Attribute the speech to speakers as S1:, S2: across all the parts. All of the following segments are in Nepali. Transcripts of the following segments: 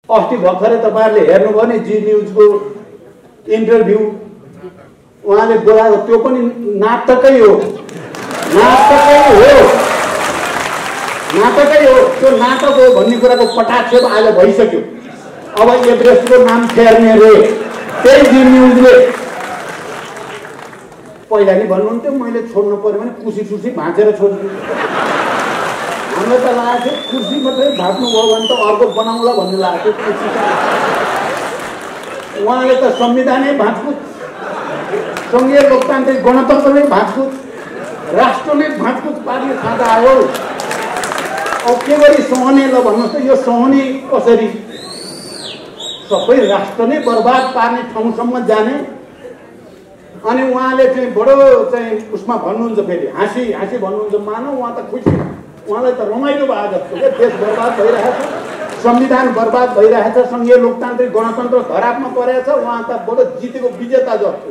S1: अस्ति भर्खरै तपाईहरुले हेर्नुभयो नि जी न्यूजको इन्टरभ्यु उहाँले बोलाएको त्यो पनि नाटकै हो त्यो नाटक हो भन्ने कुराको पटाक्षेप आज भइसक्यो। अब एभरेस्टको नाम फेर्ने रे त्यही जी न्यूजले पहिला नि भन्नुहुन्थ्यो मैले छोड्नु पर्यो भने कुसी भाँचेर छोड्छु। हामीलाई त लागेको थियो कुर्सी मात्रै भाँच्नुभयो भने त अर्को बनाउला भन्ने लागेको थियो। उहाँले त संविधानै भाँच्कुट, संघीय लोकतान्त्रिक गणतन्त्रमै भाँच्कुट, राष्ट्र नै भाँच्कुट पार्ने खाँदा आयो। अब के गरी सहने ल भन्नुहोस् त, यो सहने कसरी? सबै राष्ट्र नै बर्बाद पार्ने ठाउँसम्म जाने। अनि उहाँले चाहिँ बडो चाहिँ उसमा भन्नुहुन्छ, फेरि हाँसी भन्नुहुन्छ, मानौ उहाँ त खुसी, उहाँलाई त रमाइलो भयो जस्तो क्या। देश बर्बाद भइरहेछ, संविधान बर्बाद भइरहेछ, संघीय लोकतान्त्रिक गणतन्त्र खराबमा परेछ, उहाँ त बडो जितेको विजेता जस्तो।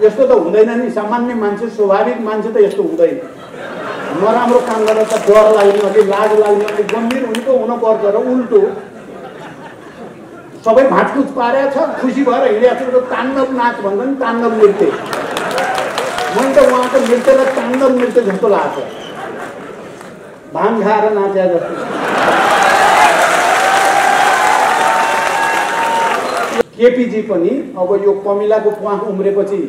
S1: यस्तो त हुँदैन नि, सामान्य मान्छे, स्वाभाविक मान्छे त यस्तो हुँदैन। नराम्रो काम गरेर त डर लाग्ने, अलि लाज लाग्ने, अलि गम्भीर हुनेको हुनुपर्छ र उल्टो सबै भाँचकुच पारेछ, खुसी भएर हिँडेको छ। ताण्डव नाच भन्छ नि, ताण्डव नृत्य। मैले त उहाँको नृत्यलाई ताण्डव नृत्य जस्तो लाग्छ, भाङ खाएर नाचे जस्तो। केपीजी पनि अब यो कमिलाको प्वाख उम्रेपछि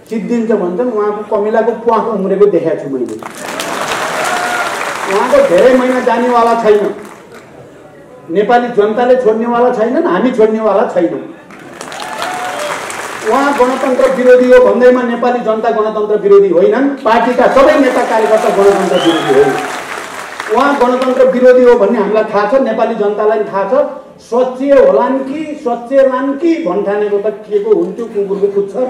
S1: सिद्धिन्छ भन्छन्, उहाँको कमिलाको प्वाख उम्रेको देखाएको छु मैले। उहाँको धेरै महिना जानेवाला छैन, नेपाली जनताले छोड्नेवाला छैनन्, हामी छोड्नेवाला छैनौँ। उहाँ गणतन्त्र विरोधी हो भन्दैमा नेपाली जनता गणतन्त्र विरोधी होइनन्, पार्टीका सबै नेता कार्यकर्ता गणतन्त्र विरोधी होइन। उहाँ गणतन्त्र विरोधी हो भन्ने हामीलाई थाहा छ, नेपाली जनतालाई थाहा छ। सच्चे होलान् कि सच्चेलान् कि भन्ठानेको त के को हुन्थ्यो, कुकुरको पुच्छर।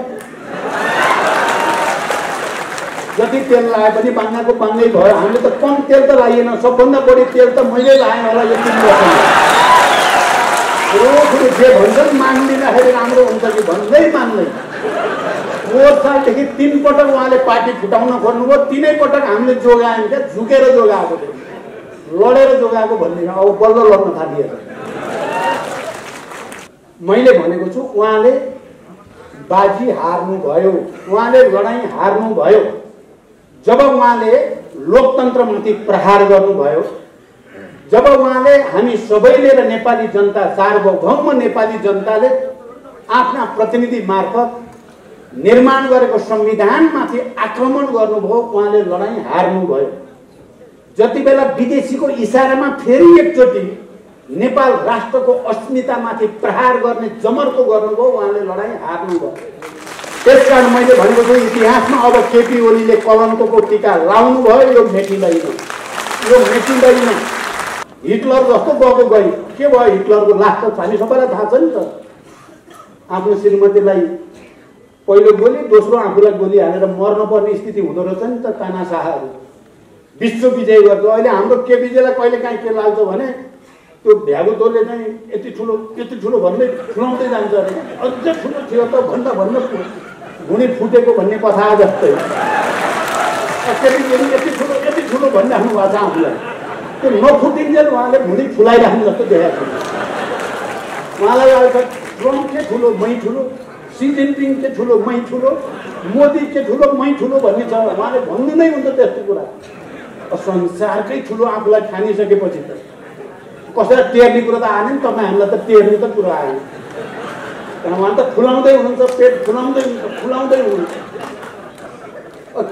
S1: जति तेल लाए पनि बाङ्गाको बाङ्गै भयो। हामीले त कम तेल त लाइएन, सबभन्दा बढी तेल त मैले लाएँ होला यो 3 वर्षमा। जे भन्छन् मानिदिँदाखेरि राम्रो हुन्छ कि भन्दै मान्दै 4 सालदेखि 3 पटक उहाँले पार्टी फुटाउन खोज्नुभयो। 3 पटक हामीले जोगायौँ क्या, झुकेर जोगाएको थियो, लडेर जोगाएको भन्ने। अब बल्ल लड्न थालिएर मैले भनेको छु, उहाँले बाजी हार्नुभयो, उहाँले लडाईँ हार्नुभयो। जब उहाँले लोकतन्त्रमाथि प्रहार गर्नुभयो, जब उहाँले हामी सबैले र नेपाली जनता, सार्वभौम नेपाली जनताले आफ्ना प्रतिनिधि मार्फत निर्माण गरेको संविधानमाथि आक्रमण गर्नुभयो, उहाँले लडाईँ हार्नुभयो। जति बेला विदेशीको इसारामा फेरि एकचोटि नेपाल राष्ट्रको अस्मितामाथि प्रहार गर्ने जमर्को गर्नुभयो, उहाँले लडाईँ हार्नुभयो। त्यसकारण मैले भनेको छु, इतिहासमा अब केपी ओलीले कलङ्कको टीका लाउनु भयो, यो मेटिँदैन। हिटलर जस्तो गएको गई के भयो? हिटलरको लास त हामी सबैलाई थाहा छ नि त। आफ्नो श्रीमतीलाई पहिलो गोली, दोस्रो आफूलाई गोली हालेर मर्नुपर्ने स्थिति हुँदो रहेछ नि त तानाशाहहरू। विश्व विजय गर्छ। अहिले हाम्रो केपीजीलाई कहिले काहीँ के लाग्छ भने त्यो भ्यागुतोले चाहिँ यति ठुलो भन्दै ठुलाउँदै जान्छ अरे, अझै ठुलो थियो त भन्दा घुँडी फुटेको भन्ने कथा जस्तै। केपीजीले यति ठुलो भनिराख्नु भएको छ आफूलाई, त्यो नफुटिन्जेल उहाँले घुँडी फुलाइराख्नु जस्तो देखाएको छ। उहाँलाई अब ट्रम्प के ठुलो मै ठुलो, सी जिनपिङ के ठुलो मै ठुलो, मोदी के ठुलो मै ठुलो भन्ने छ। उहाँले भन्नु नै हुन्छ त्यस्तो कुरा। संसारकै ठुलो आफूलाई ठानिसकेपछि त कसैलाई टेर्ने कुरो त आएन नि, तपाईँ हामीलाई त टेर्ने त कुरो आएन। उहाँ त फुलाउँदै हुनुहुन्छ, पेट फुलाउँदै हुनुहुन्छ।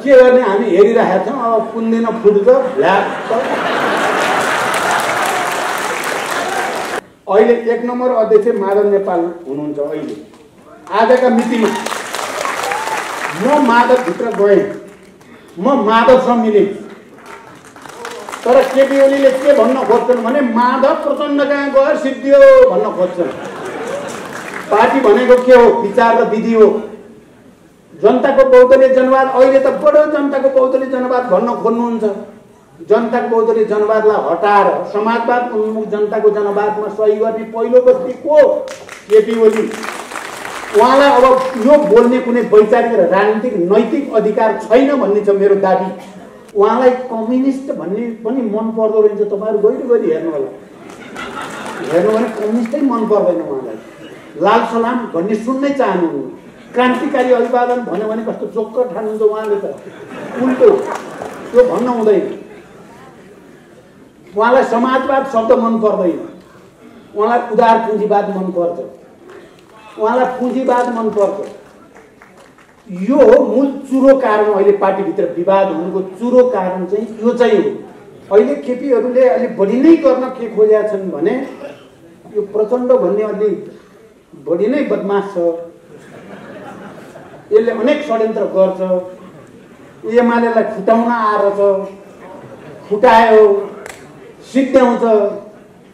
S1: के गर्ने, हामी हेरिरहेका छौँ। अब कुन दिन फुट्छ भ्ल्याप। अहिले 1 नम्बर अध्यक्ष माधव नेपाल हुनुहुन्छ। अहिले आजका मितिमा म माधवभित्र गएँ, म माधवसँग मिलेँ। तर केपी ओलीले के भन्न खोज्छन् भने माधव प्रचण्ड कहाँ गएर सिद्धियो भन्न खोज्छन्। पार्टी भनेको के हो? विचार र विधि हो। जनताको बहुदलीय जनवाद, अहिले त बडो जनताको बहुदलीय जनवाद भन्न खोज्नुहुन्छ। जनताको बहुदलीय जनवादलाई हटाएर समाजवाद उन्मुख जनताको जनवादमा सही गर्ने पहिलो व्यक्ति को? केपी ओली। उहाँलाई अब यो बोल्ने कुनै वैचारिक र राजनीतिक नैतिक अधिकार छैन भन्ने छ मेरो दाबी। उहाँलाई कम्युनिस्ट भन्ने पनि मन पर्दो रहेछ। तपाईँहरू गइरगरि हेर्नु होला, हेर्नु भने कम्युनिस्टै मन पर्दैन उहाँलाई। लाल सलाम भन्ने सुन्नै चाहनुहुन्न। क्रान्तिकारी अभिवादन भन्यो भने कस्तो चोक्क ठान्नुहुन्छ उहाँले त उल्टो त्यो भन्न हुँदैन। उहाँलाई समाजवाद शब्द मन पर्दैन, उहाँलाई उदार पुँजीवाद मन पर्छ, उहाँलाई पुँजीवाद मन पर्छ। यो हो मूल चुरो कारण। अहिले पार्टीभित्र विवाद हुनुको चुरो कारण चाहिँ यो चाहिँ हो। अहिले केपीहरूले अलि बढी नै गर्न के खोजेका छन् भने यो प्रचण्ड भन्ने अलि बढी नै बदमास छ, यसले अनेक षड्यन्त्र गर्छ, एमालेलाई फुटाउन आएर छ, फुटायो, सिद्ध्याउँछ,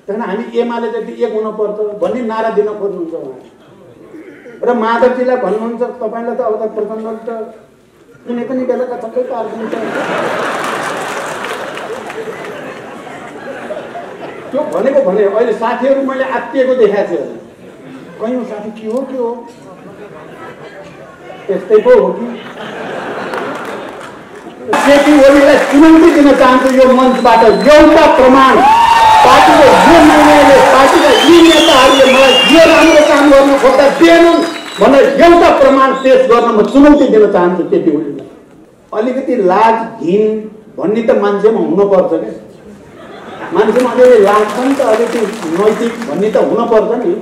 S1: त्यही हामी एमाले जति एक हुनुपर्छ भन्ने नारा दिन खोज्नुहुन्छ उहाँ। र माधवजीलाई भन्नुहुन्छ तपाईँलाई त अब त प्रचण्डले त कुनै पनि बेला कतै पार्दिन्छ। त्यो भनेको भने अहिले साथीहरू मैले आत्तिएको देखाएको छु। कयौँ साथी के हो त्यस्तै पो हो कि केपी ओलीलाई चुनौती दिन चाहन्छु यो मञ्चबाट। एउटा प्रमाण पार्टीको यो निर्णयले, पार्टीका यी नेताहरूले मलाई यो राम्रो काम गर्न खोज्दा दिएनन् भनेर एउटा प्रमाण पेश गर्न म चुनौती दिन चाहन्छु केपी ओलीलाई। अलिकति लाज घिन भन्ने त मान्छेमा हुनुपर्छ क्या। मान्छेमा अलिअलि लाज पनि त अलिकति नैतिक भन्ने त हुनपर्छ नि।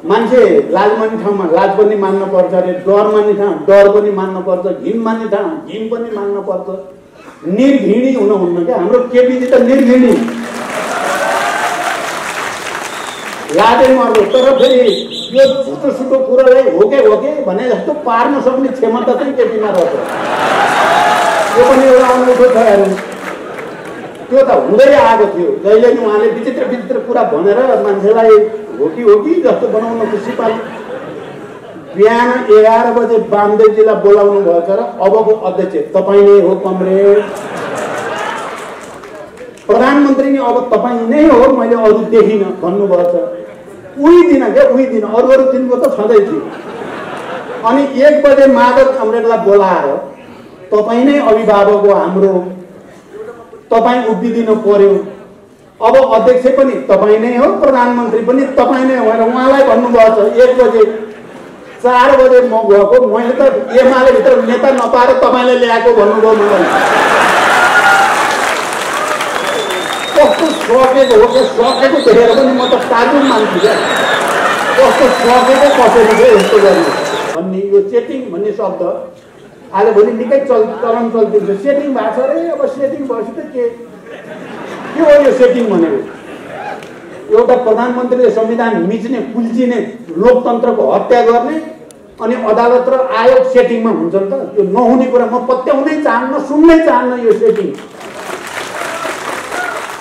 S1: मान्छे लाज मान्ने ठाउँमा लाज पनि मान्नु पर्छ अरे, डर मान्ने ठाउँ डर पनि मान्नु पर्छ, घिन मान्ने ठाउँ घिन पनि मान्नु पर्छ। निर्घिणी हुनुहुन्न क्या हाम्रो केपीजी त निर्घिणी लाजै मर्दो। तर फेरि यो छुटो छुटो कुरालाई हो के भने जस्तो पार्न सक्ने क्षमता चाहिँ केपीमा रहेछ। यो पनि एउटा अनौठो छ हेर्नु। त्यो त हुँदै आएको थियो जहिले नि उहाँले विचित्र विचित्र कुरा भनेर मान्छेलाई हो कि जस्तो बनाउन खुसी पाल्नु। बिहान 11 बजे वामदेवजीलाई बोलाउनु भएछ र अबको अध्यक्ष तपाईँ नै हो कमरेड, प्रधानमन्त्री नि अब तपाईँ नै हो, मैले अरू देखिनँ भन्नुभएछ। उही दिन अरू दिनको त छँदै थियो। अनि 1 बजे माधव कमरेडलाई बोलाएर तपाईँ नै अभिभावक हो हाम्रो, तपाईँ उभिदिनु पर्यो, अब अध्यक्ष पनि तपाईँ नै हो, प्रधानमन्त्री पनि तपाईँ नै हो भनेर उहाँलाई भन्नुभएको छ। 1 बजे 4 बजे म गएको, मैले त एमाले भित्र नेता नपाएर तपाईँलाई ल्याएको भन्नुभयो मलाई। कस्तो सकेको हो, सकेको देखेर पनि म त ताजुब मान्छु क्या। कस्तो सकेको कसैले चाहिँ यस्तो गर्नु भन्ने यो सेटिङ भन्ने शब्द आजभोलि निकै चलन चल्तीन्छ। सेटिङ भएको छ अरे, अब सेटिङ भएपछि त के हो यो सेटिङ भनेको? एउटा प्रधानमन्त्रीले संविधान मिच्ने कुल्चिने लोकतन्त्रको हत्या गर्ने अनि अदालत र आयोग सेटिङमा हुन्छ नि त। यो नहुने कुरा म पत्याउनै चाहन्न, सुन्नै चाहन्न यो सेटिङ।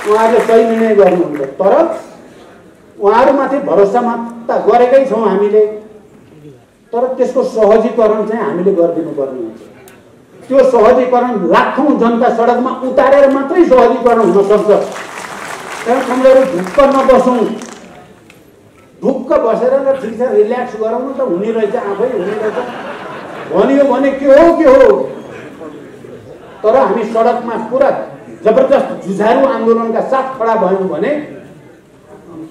S1: उहाँहरूले सही निर्णय गर्नुहुन्छ, तर उहाँहरूमाथि भरोसामा त गरेकै छौँ हामीले, तर त्यसको सहजीकरण चाहिँ हामीले गरिदिनु पर्ने हुन्छ। त्यो सहजीकरण लाखौँ जनता सडकमा उतारेर मात्रै सहजीकरण हुन सक्छ। हामीहरू ढुक्क नबसौँ, ढुक्क बसेर र ठिक छ रिल्याक्स गरौँ न त हुने रहेछ, आफै हुने रहेछ भनियो भने के हो। तर हामी सडकमा पुरा जबरजस्त जुझारु आन्दोलनका साथ खडा भयौँ भने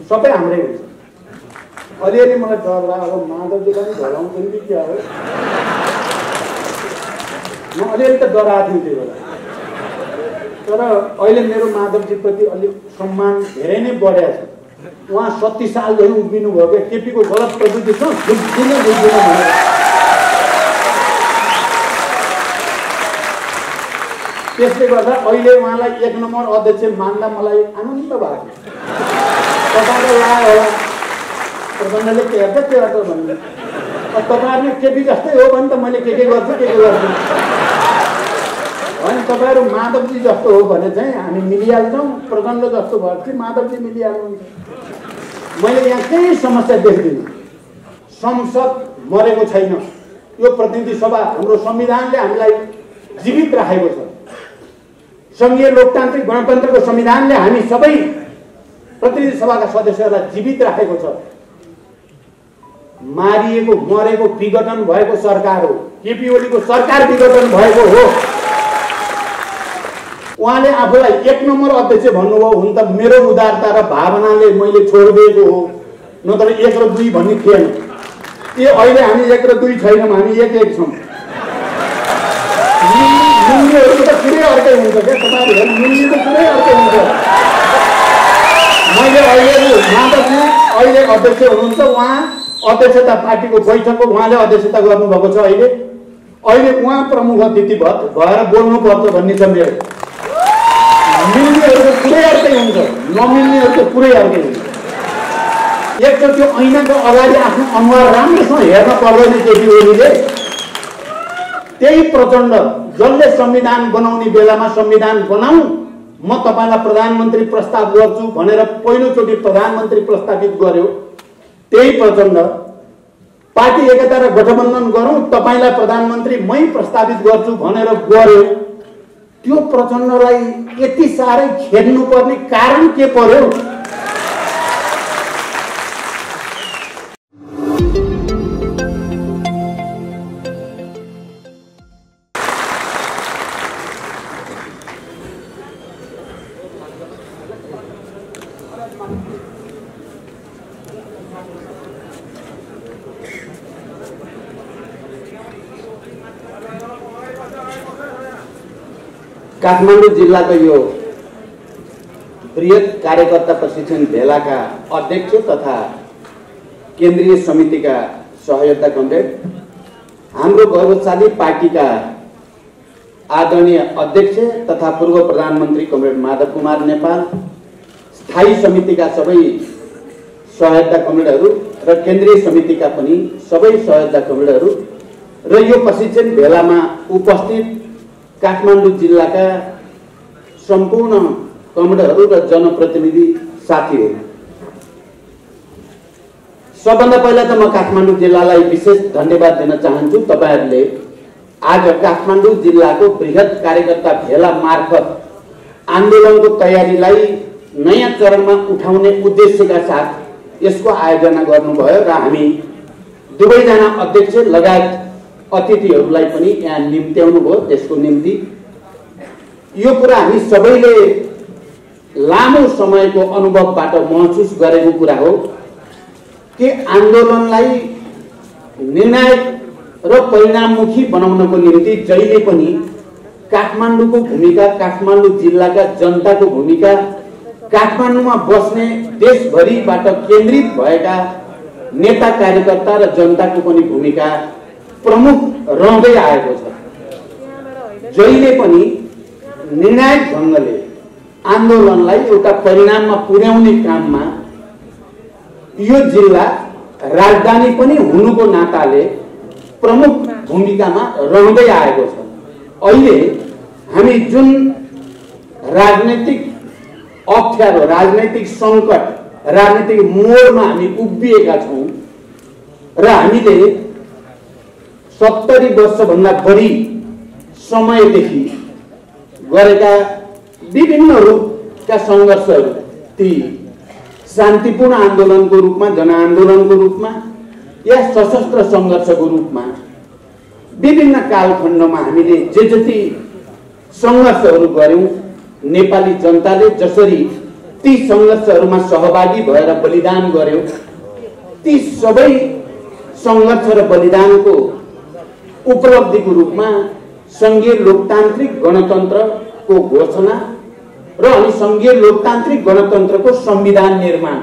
S1: सबै हाम्रै हुन्छ। अलिअलि मलाई डर लाग्यो, अब माधवजीलाई पनि घराउँछन् कि क्या हो। म अलिअलि त डराएको थिएँ त्यो बेला, तर अहिले मेरो माधवजीप्रति अलिक सम्मान धेरै नै बढेको छ। उहाँ 37 साल जति उभिनु भयो क्या। केपीको गलत प्रवृत्ति छ बुझ्दिन भनेर। त्यसले गर्दा अहिले उहाँलाई 1 नम्बर अध्यक्ष मान्दा मलाई आनन्द भएको। तपाईँलाई लाग्यो होला प्रचण्डले के हेर्छ के गर्छ भन्ने। तपाईँहरूले केपी जस्तै हो भने त मैले के गर्छु होइन। तपाईँहरू माधवजी जस्तो हो भने चाहिँ हामी मिलिहाल्छौँ, प्रचण्ड जस्तो भयो कि माधवजी मिलिहाल्नुहुन्छ। मैले यहाँ केही समस्या देख्दिनँ। संसद मरेको छैन, यो प्रतिनिधि सभा हाम्रो संविधानले हामीलाई जीवित राखेको छ। संघीय लोकतान्त्रिक गणतन्त्रको संविधानले हामी सबै प्रतिनिधि सभाका सदस्यहरूलाई जीवित राखेको छ। मारिएको मरेको विघटन भएको सरकार हो, केपी ओलीको सरकार विघटन भएको हो। उहाँले आफूलाई 1 नम्बर अध्यक्ष भन्नुभयो। हुन त मेरो उदारता र भावनाले मैले छोडिदिएको हो, नत्र 1 र 2 भन्ने थिएन। अहिले हामी 1 र 2 छैनौँ, हामी 1-1 छौँ। मुन्नीहरूको त कुरै अर्कै हुन्छ क्या, तपाईँहरू हेर्नु, मुन्नीको कुरै अर्कै हुन्छ। मैले अहिले अध्यक्ष हुनुहुन्छ, उहाँ अध्यक्षता पार्टीको बैठकको उहाँले अध्यक्षता गर्नुभएको छ। अहिले उहाँ प्रमुख अतिथि भएर बोल्नुपर्छ भन्ने छ मेरो। मिल्नेहरूको कुरै अर्कै हुन्छ, नमिल्नेहरूको कुरै अर्कै हुन्छ। एकचोटि त्यो ऐनाको अगाडि आफ्नो अनुहार राम्रोसँग हेर्न पर्दैन केटीहरूले। त्यही प्रचण्ड जसले संविधान बनाउने बेलामा संविधान बनाऊ, म तपाईँलाई प्रधानमन्त्री प्रस्ताव गर्छु भनेर पहिलोचोटि प्रधानमन्त्री प्रस्तावित गर्यो। त्यही प्रचण्ड पार्टी एकता र गठबन्धन गरौँ, तपाईँलाई प्रधानमन्त्री मै प्रस्तावित गर्छु भनेर गर्यो। त्यो प्रचण्डलाई यति साह्रै खेद्नुपर्ने कारण के पर्यो? काठमाडौँ जिल्लाको यो बृहत कार्यकर्ता प्रशिक्षण भेलाका अध्यक्ष तथा केन्द्रीय समितिका सहयोद्धा कमरेड, हाम्रो गौरवशाली पार्टीका आदरणीय अध्यक्ष तथा पूर्व प्रधानमन्त्री कमरेड माधव कुमार नेपाल, स्थायी समितिका सबै सहयोद्धा कमरेडहरू र केन्द्रीय समितिका पनि सबै सहयोद्धा कमरेडहरू र यो प्रशिक्षण भेलामा उपस्थित काठमाडौँ जिल्लाका सम्पूर्ण कमरेडहरू र जनप्रतिनिधि साथीहरू, सबभन्दा पहिला त म काठमाडौँ जिल्लालाई विशेष धन्यवाद दिन चाहन्छु। तपाईहरूले आज काठमाडौँ जिल्लाको बृहत कार्यकर्ता भेला मार्फत आन्दोलनको तयारीलाई नयाँ चरणमा उठाउने उद्देश्यका साथ यसको आयोजना गर्नुभयो र हामी दुवैजना अध्यक्ष लगायत अतिथिहरूलाई पनि यहाँ निम्त्याउनु भयो। त्यसको निम्ति यो कुरा हामी सबैले लामो समयको अनुभवबाट महसुस गरेको कुरा हो कि आन्दोलनलाई निर्णायक र परिणाममुखी बनाउनको निम्ति जहिले पनि काठमाडौँको भूमिका, काठमाडौँ जिल्लाका जनताको भूमिका, काठमाडौँमा बस्ने देशभरिबाट केन्द्रित भएका नेता कार्यकर्ता र जनताको पनि भूमिका प्रमुख रहँदै आएको छ। जहिले पनि निर्णायक ढङ्गले आन्दोलनलाई एउटा परिणाममा पुर्याउने काममा यो जिल्ला राजधानी पनि हुनुको नाताले प्रमुख भूमिकामा रहँदै आएको छ। अहिले हामी जुन राजनैतिक अप्ठ्यारो, राजनैतिक सङ्कट, राजनैतिक मोडमा हामी उभिएका छौँ र हामीले 70 वर्षभन्दा बढी समयदेखि गरेका विभिन्न रूपका सङ्घर्षहरू, ती शान्तिपूर्ण आन्दोलनको रूपमा, जनआन्दोलनको रूपमा या सशस्त्र सङ्घर्षको रूपमा विभिन्न कालखण्डमा हामीले जे जति सङ्घर्षहरू गऱ्यौँ, नेपाली जनताले जसरी ती सङ्घर्षहरूमा सहभागी भएर बलिदान गर्यो, ती सबै सङ्घर्ष र बलिदानको उपलब्धिको रूपमा सङ्घीय लोकतान्त्रिक गणतन्त्रको घोषणा र अनि सङ्घीय लोकतान्त्रिक गणतन्त्रको संविधान निर्माण,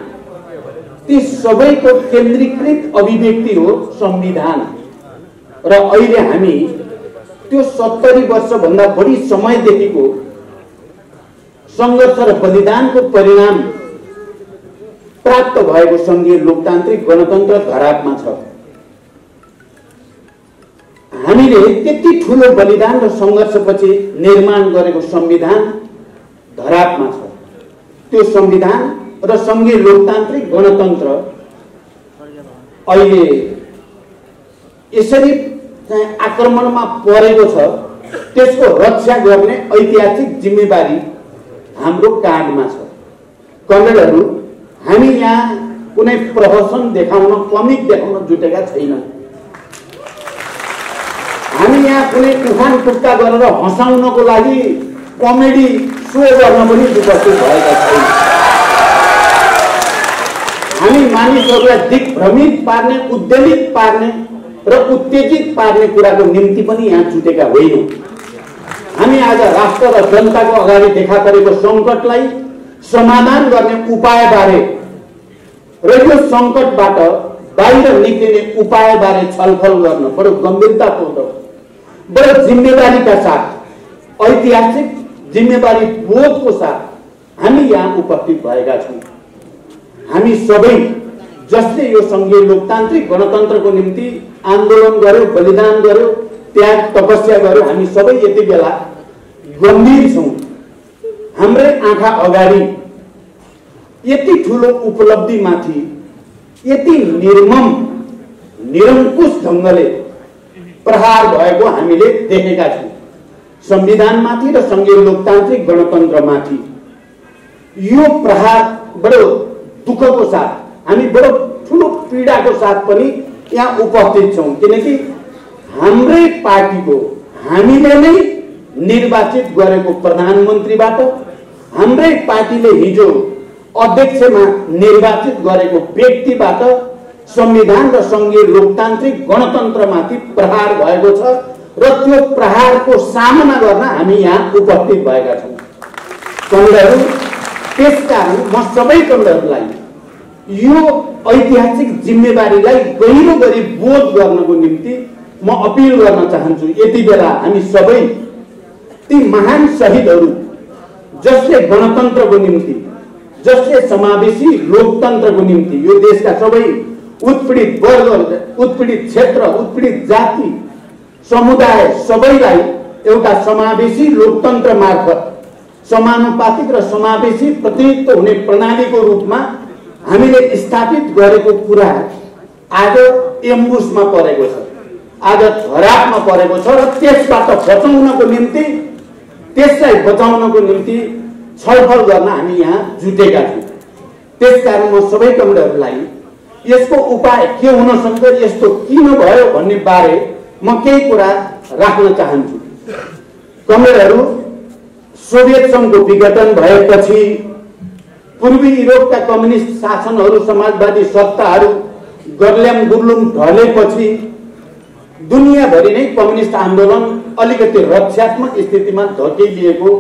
S1: ती सबैको केन्द्रीकृत अभिव्यक्ति हो संविधान। र अहिले हामी त्यो 70 वर्षभन्दा बढी समयदेखिको सङ्घर्ष र बलिदानको परिणाम प्राप्त भएको सङ्घीय लोकतान्त्रिक गणतन्त्र धरापमा छ। हामीले त्यति ठुलो बलिदान र सङ्घर्षपछि निर्माण गरेको संविधान धरापमा छ। त्यो संविधान र सङ्घीय लोकतान्त्रिक गणतन्त्र अहिले यसरी आक्रमणमा परेको छ, त्यसको रक्षा गर्ने ऐतिहासिक जिम्मेवारी हाम्रो काँधमा छ। कमरेडहरू, हामी यहाँ कुनै प्रहसन देखाउन, कमिक देखाउन जुटेका छैनौँ। हामी यहाँ कुनै उखान टुक्का गरेर हँसाउनको लागि कमेडी सो गर्न पनि उपस्थित भएका छैन। हामी मानिसहरूलाई दिग्भ्रमित पार्ने, उद्वेलित पार्ने र उत्तेजित पार्ने कुराको निम्ति पनि यहाँ जुटेका होइनौँ। हामी आज राष्ट्र र जनताको अगाडि देखा परेको सङ्कटलाई समाधान गर्ने उपायबारे र यो सङ्कटबाट बाहिर निक्लिने उपायबारे छलफल गर्न बडो गम्भीरतापूर्वक, बडो जिम्मेवारीका साथ, ऐतिहासिक जिम्मेवारी बोधको साथ हामी यहाँ उपस्थित भएका छौँ। हामी सबै जसले यो सङ्घीय लोकतान्त्रिक गणतन्त्रको निम्ति आन्दोलन गर्यो, बलिदान गर्यो, त्याग तपस्या गर्यो, हामी सबै यति बेला गम्भीर छौँ। हाम्रै आँखा अगाडि यति ठुलो उपलब्धिमाथि यति निर्मम निरङ्कुश ढङ्गले प्रहार भएको हामीले देखेका छौँ। संविधानमाथि र सङ्घीय लोकतान्त्रिक गणतन्त्रमाथि यो प्रहार बडो दुःखको साथ, हामी बडो ठुलो पीडाको साथ पनि यहाँ उपस्थित छौँ। किनकि हाम्रै पार्टीको, हामीले नै निर्वाचित गरेको प्रधानमन्त्रीबाट, हाम्रै पार्टीले हिजो अध्यक्षमा निर्वाचित गरेको व्यक्तिबाट संविधान र सङ्घीय लोकतान्त्रिक गणतन्त्रमाथि प्रहार भएको छ र त्यो प्रहारको सामना गर्न हामी यहाँ उपस्थित भएका छौँ। कमरेडहरू, त्यसकारण म सबै कमरेडहरूलाई यो ऐतिहासिक जिम्मेवारीलाई गहिरो गरी बोध गर्नको निम्ति म अपिल गर्न चाहन्छु। यति बेला हामी सबै ती महान शहीदहरू जसले गणतन्त्रको निम्ति, जसले समावेशी लोकतन्त्रको निम्ति यो देशका सबै उत्पीडित वर्ग, उत्पीडित क्षेत्र, उत्पीडित जाति, समुदाय सबैलाई एउटा समावेशी लोकतन्त्र मार्फत समानुपातिक र समावेशी प्रतिनिधित्व हुने प्रणालीको रूपमा हामीले स्थापित गरेको कुरा आज एम्बुसमा परेको छ, आज धरापमा परेको छ र त्यसबाट बचाउनको निम्ति, त्यसलाई बचाउनको निम्ति छलफल गर्न हामी यहाँ जुटेका छौँ। त्यसकारण म सबै कमरेडहरूलाई यसको उपाय के हुन सक्छ, यस्तो किन भयो भन्ने बारे म केही कुरा राख्न चाहन्छु। कमरेडहरू, सोभियत सङ्घको विघटन भएपछि, पूर्वी युरोपका कम्युनिस्ट शासनहरू, समाजवादी सत्ताहरू गर्ल्याम गुर्लुम ढलेपछि दुनियाँभरि नै कम्युनिस्ट आन्दोलन अलिकति रक्षात्मक स्थितिमा धकेलिएको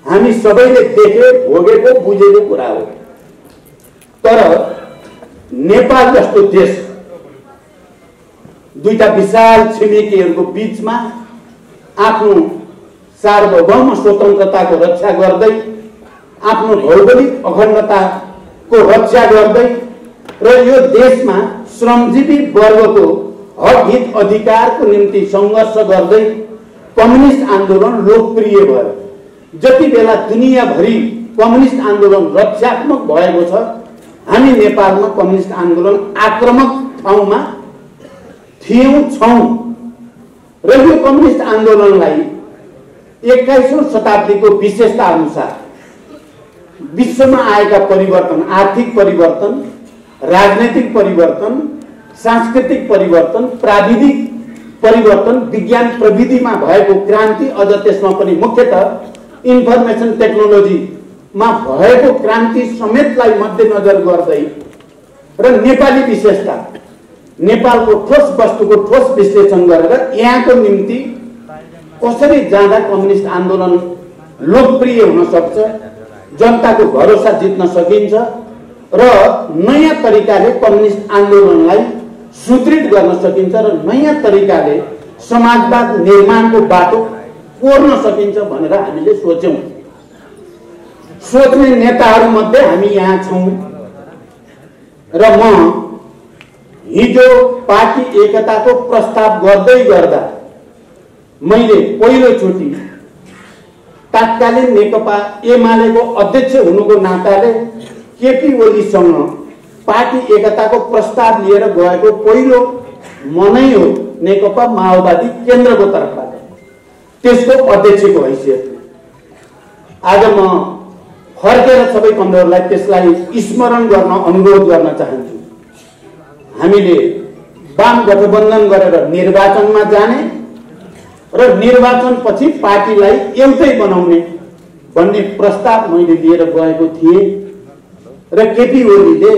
S1: हामी सबैले देखे, भोगेको, बुझेको कुरा हो। तर नेपाल जस्तो देश दुईटा विशाल छिमेकीहरूको बीचमा आफ्नो सार्वभौम स्वतन्त्रताको रक्षा गर्दै, आफ्नो भौगोलिक अखण्डताको रक्षा गर्दै र यो देशमा श्रमजीवी वर्गको हक हित अधिकारको निम्ति सङ्घर्ष गर्दै कम्युनिस्ट आन्दोलन लोकप्रिय भयो। जति बेला दुनियाँभरि कम्युनिस्ट आन्दोलन रक्षात्मक भएको छ, हामी नेपालमा कम्युनिस्ट आन्दोलन आक्रामक ठाउँमा थियौँ, छौँ र यो कम्युनिस्ट आन्दोलनलाई 21औं शताब्दीको विशेषता अनुसार विश्वमा आएका परिवर्तन, आर्थिक परिवर्तन, राजनैतिक परिवर्तन, सांस्कृतिक परिवर्तन, प्राविधिक परिवर्तन, विज्ञान प्रविधिमा भएको क्रान्ति, अझ त्यसमा पनि मुख्यतः इन्फर्मेसन टेक्नोलोजीमा भएको क्रान्ति समेतलाई मध्यनजर गर्दै र नेपाली विशेषता, नेपालको ठोस वस्तुको ठोस विश्लेषण गरेर यहाँको निम्ति कसरी जाँदा कम्युनिस्ट आन्दोलन लोकप्रिय हुन सक्छ, जनताको भरोसा जित्न सकिन्छ र नयाँ तरिकाले कम्युनिस्ट आन्दोलनलाई सुदृढ गर्न सकिन्छ र नयाँ तरिकाले समाजवाद निर्माणको बाटो कोर्न सकिन्छ भनेर हामीले सोच्यौं। सोच्ने नेताहरूमध्ये हामी यहाँ छौं र म हिजो पार्टी एकताको प्रस्ताव गर्दै गर्दा मैले पहिलोचोटि तत्कालीन नेकपा एमालेको अध्यक्ष हुनुको नाताले केपी ओलीसँग पार्टी एकताको प्रस्ताव लिएर गएको पहिलो मनै हो नेकपा माओवादी केन्द्रको तर्फबाट, त्यसको अध्यक्षको हैसियतले। आज म फर्केर सबै कमरेडहरूलाई त्यसलाई स्मरण गर्न अनुरोध गर्न चाहन्छु। हामीले वाम गठबन्धन गरेर निर्वाचनमा जाने र निर्वाचनपछि पार्टीलाई एउटै बनाउने भन्ने प्रस्ताव मैले लिएर गएको थिएँ र केपी ओलीले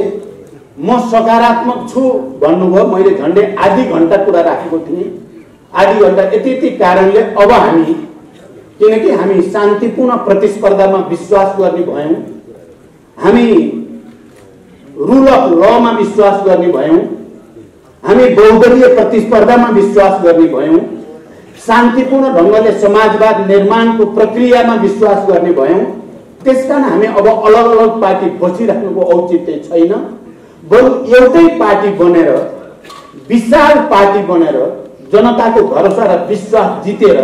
S1: म सकारात्मक छु भन्नुभयो। मैले झन्डै आधी घण्टा कुरा राखेको थिएँ। आधी घण्टा यति कारणले अब हामी, किनकि हामी शान्तिपूर्ण प्रतिस्पर्धामा विश्वास गर्ने भयौँ, हामी रुल अफ लमा विश्वास गर्ने भयौँ, हामी बहुदलीय प्रतिस्पर्धामा विश्वास गर्ने भयौँ, शान्तिपूर्ण ढङ्गले समाजवाद निर्माणको प्रक्रियामा विश्वास गर्ने भयौँ। त्यसकारण हामी अब अलग अलग पार्टी बसिराख्नुको औचित्य छैन। बरु एउटै पार्टी बनेर, विशाल पार्टी बनेर जनताको भरोसा र विश्वास जितेर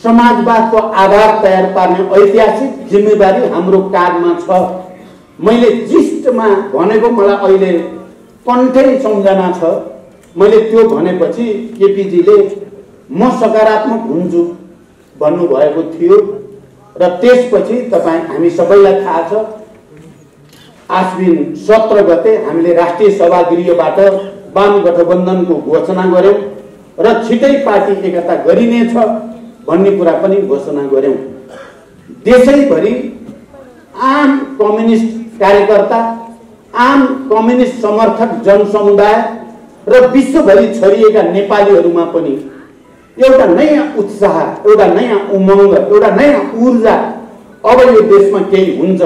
S1: समाजवादको आधार तयार पार्ने ऐतिहासिक जिम्मेवारी हाम्रो काँधमा छ। मैले जिस्टमा भनेको मलाई अहिले कण्ठै सम्झना छ। मैले त्यो भनेपछि केपीजीले म सकारात्मक हुन्छु भन्नुभएको थियो र त्यसपछि हामी सबैलाई थाहा छ, आश्विन 17 गते हामीले राष्ट्रिय सभागृहबाट वाम गठबन्धनको घोषणा गर्यौं र छिटै पार्टी एकता गरिनेछ भन्ने कुरा पनि घोषणा गर्यौं। देशैभरि आम कम्युनिस्ट कार्यकर्ता, आम कम्युनिस्ट समर्थक जनसमुदाय र विश्वभरि छरिएका नेपालीहरूमा पनि एउटा नयाँ उत्साह, एउटा नयाँ उमङ्ग, एउटा नयाँ ऊर्जा, अब यो देशमा केही हुन्छ,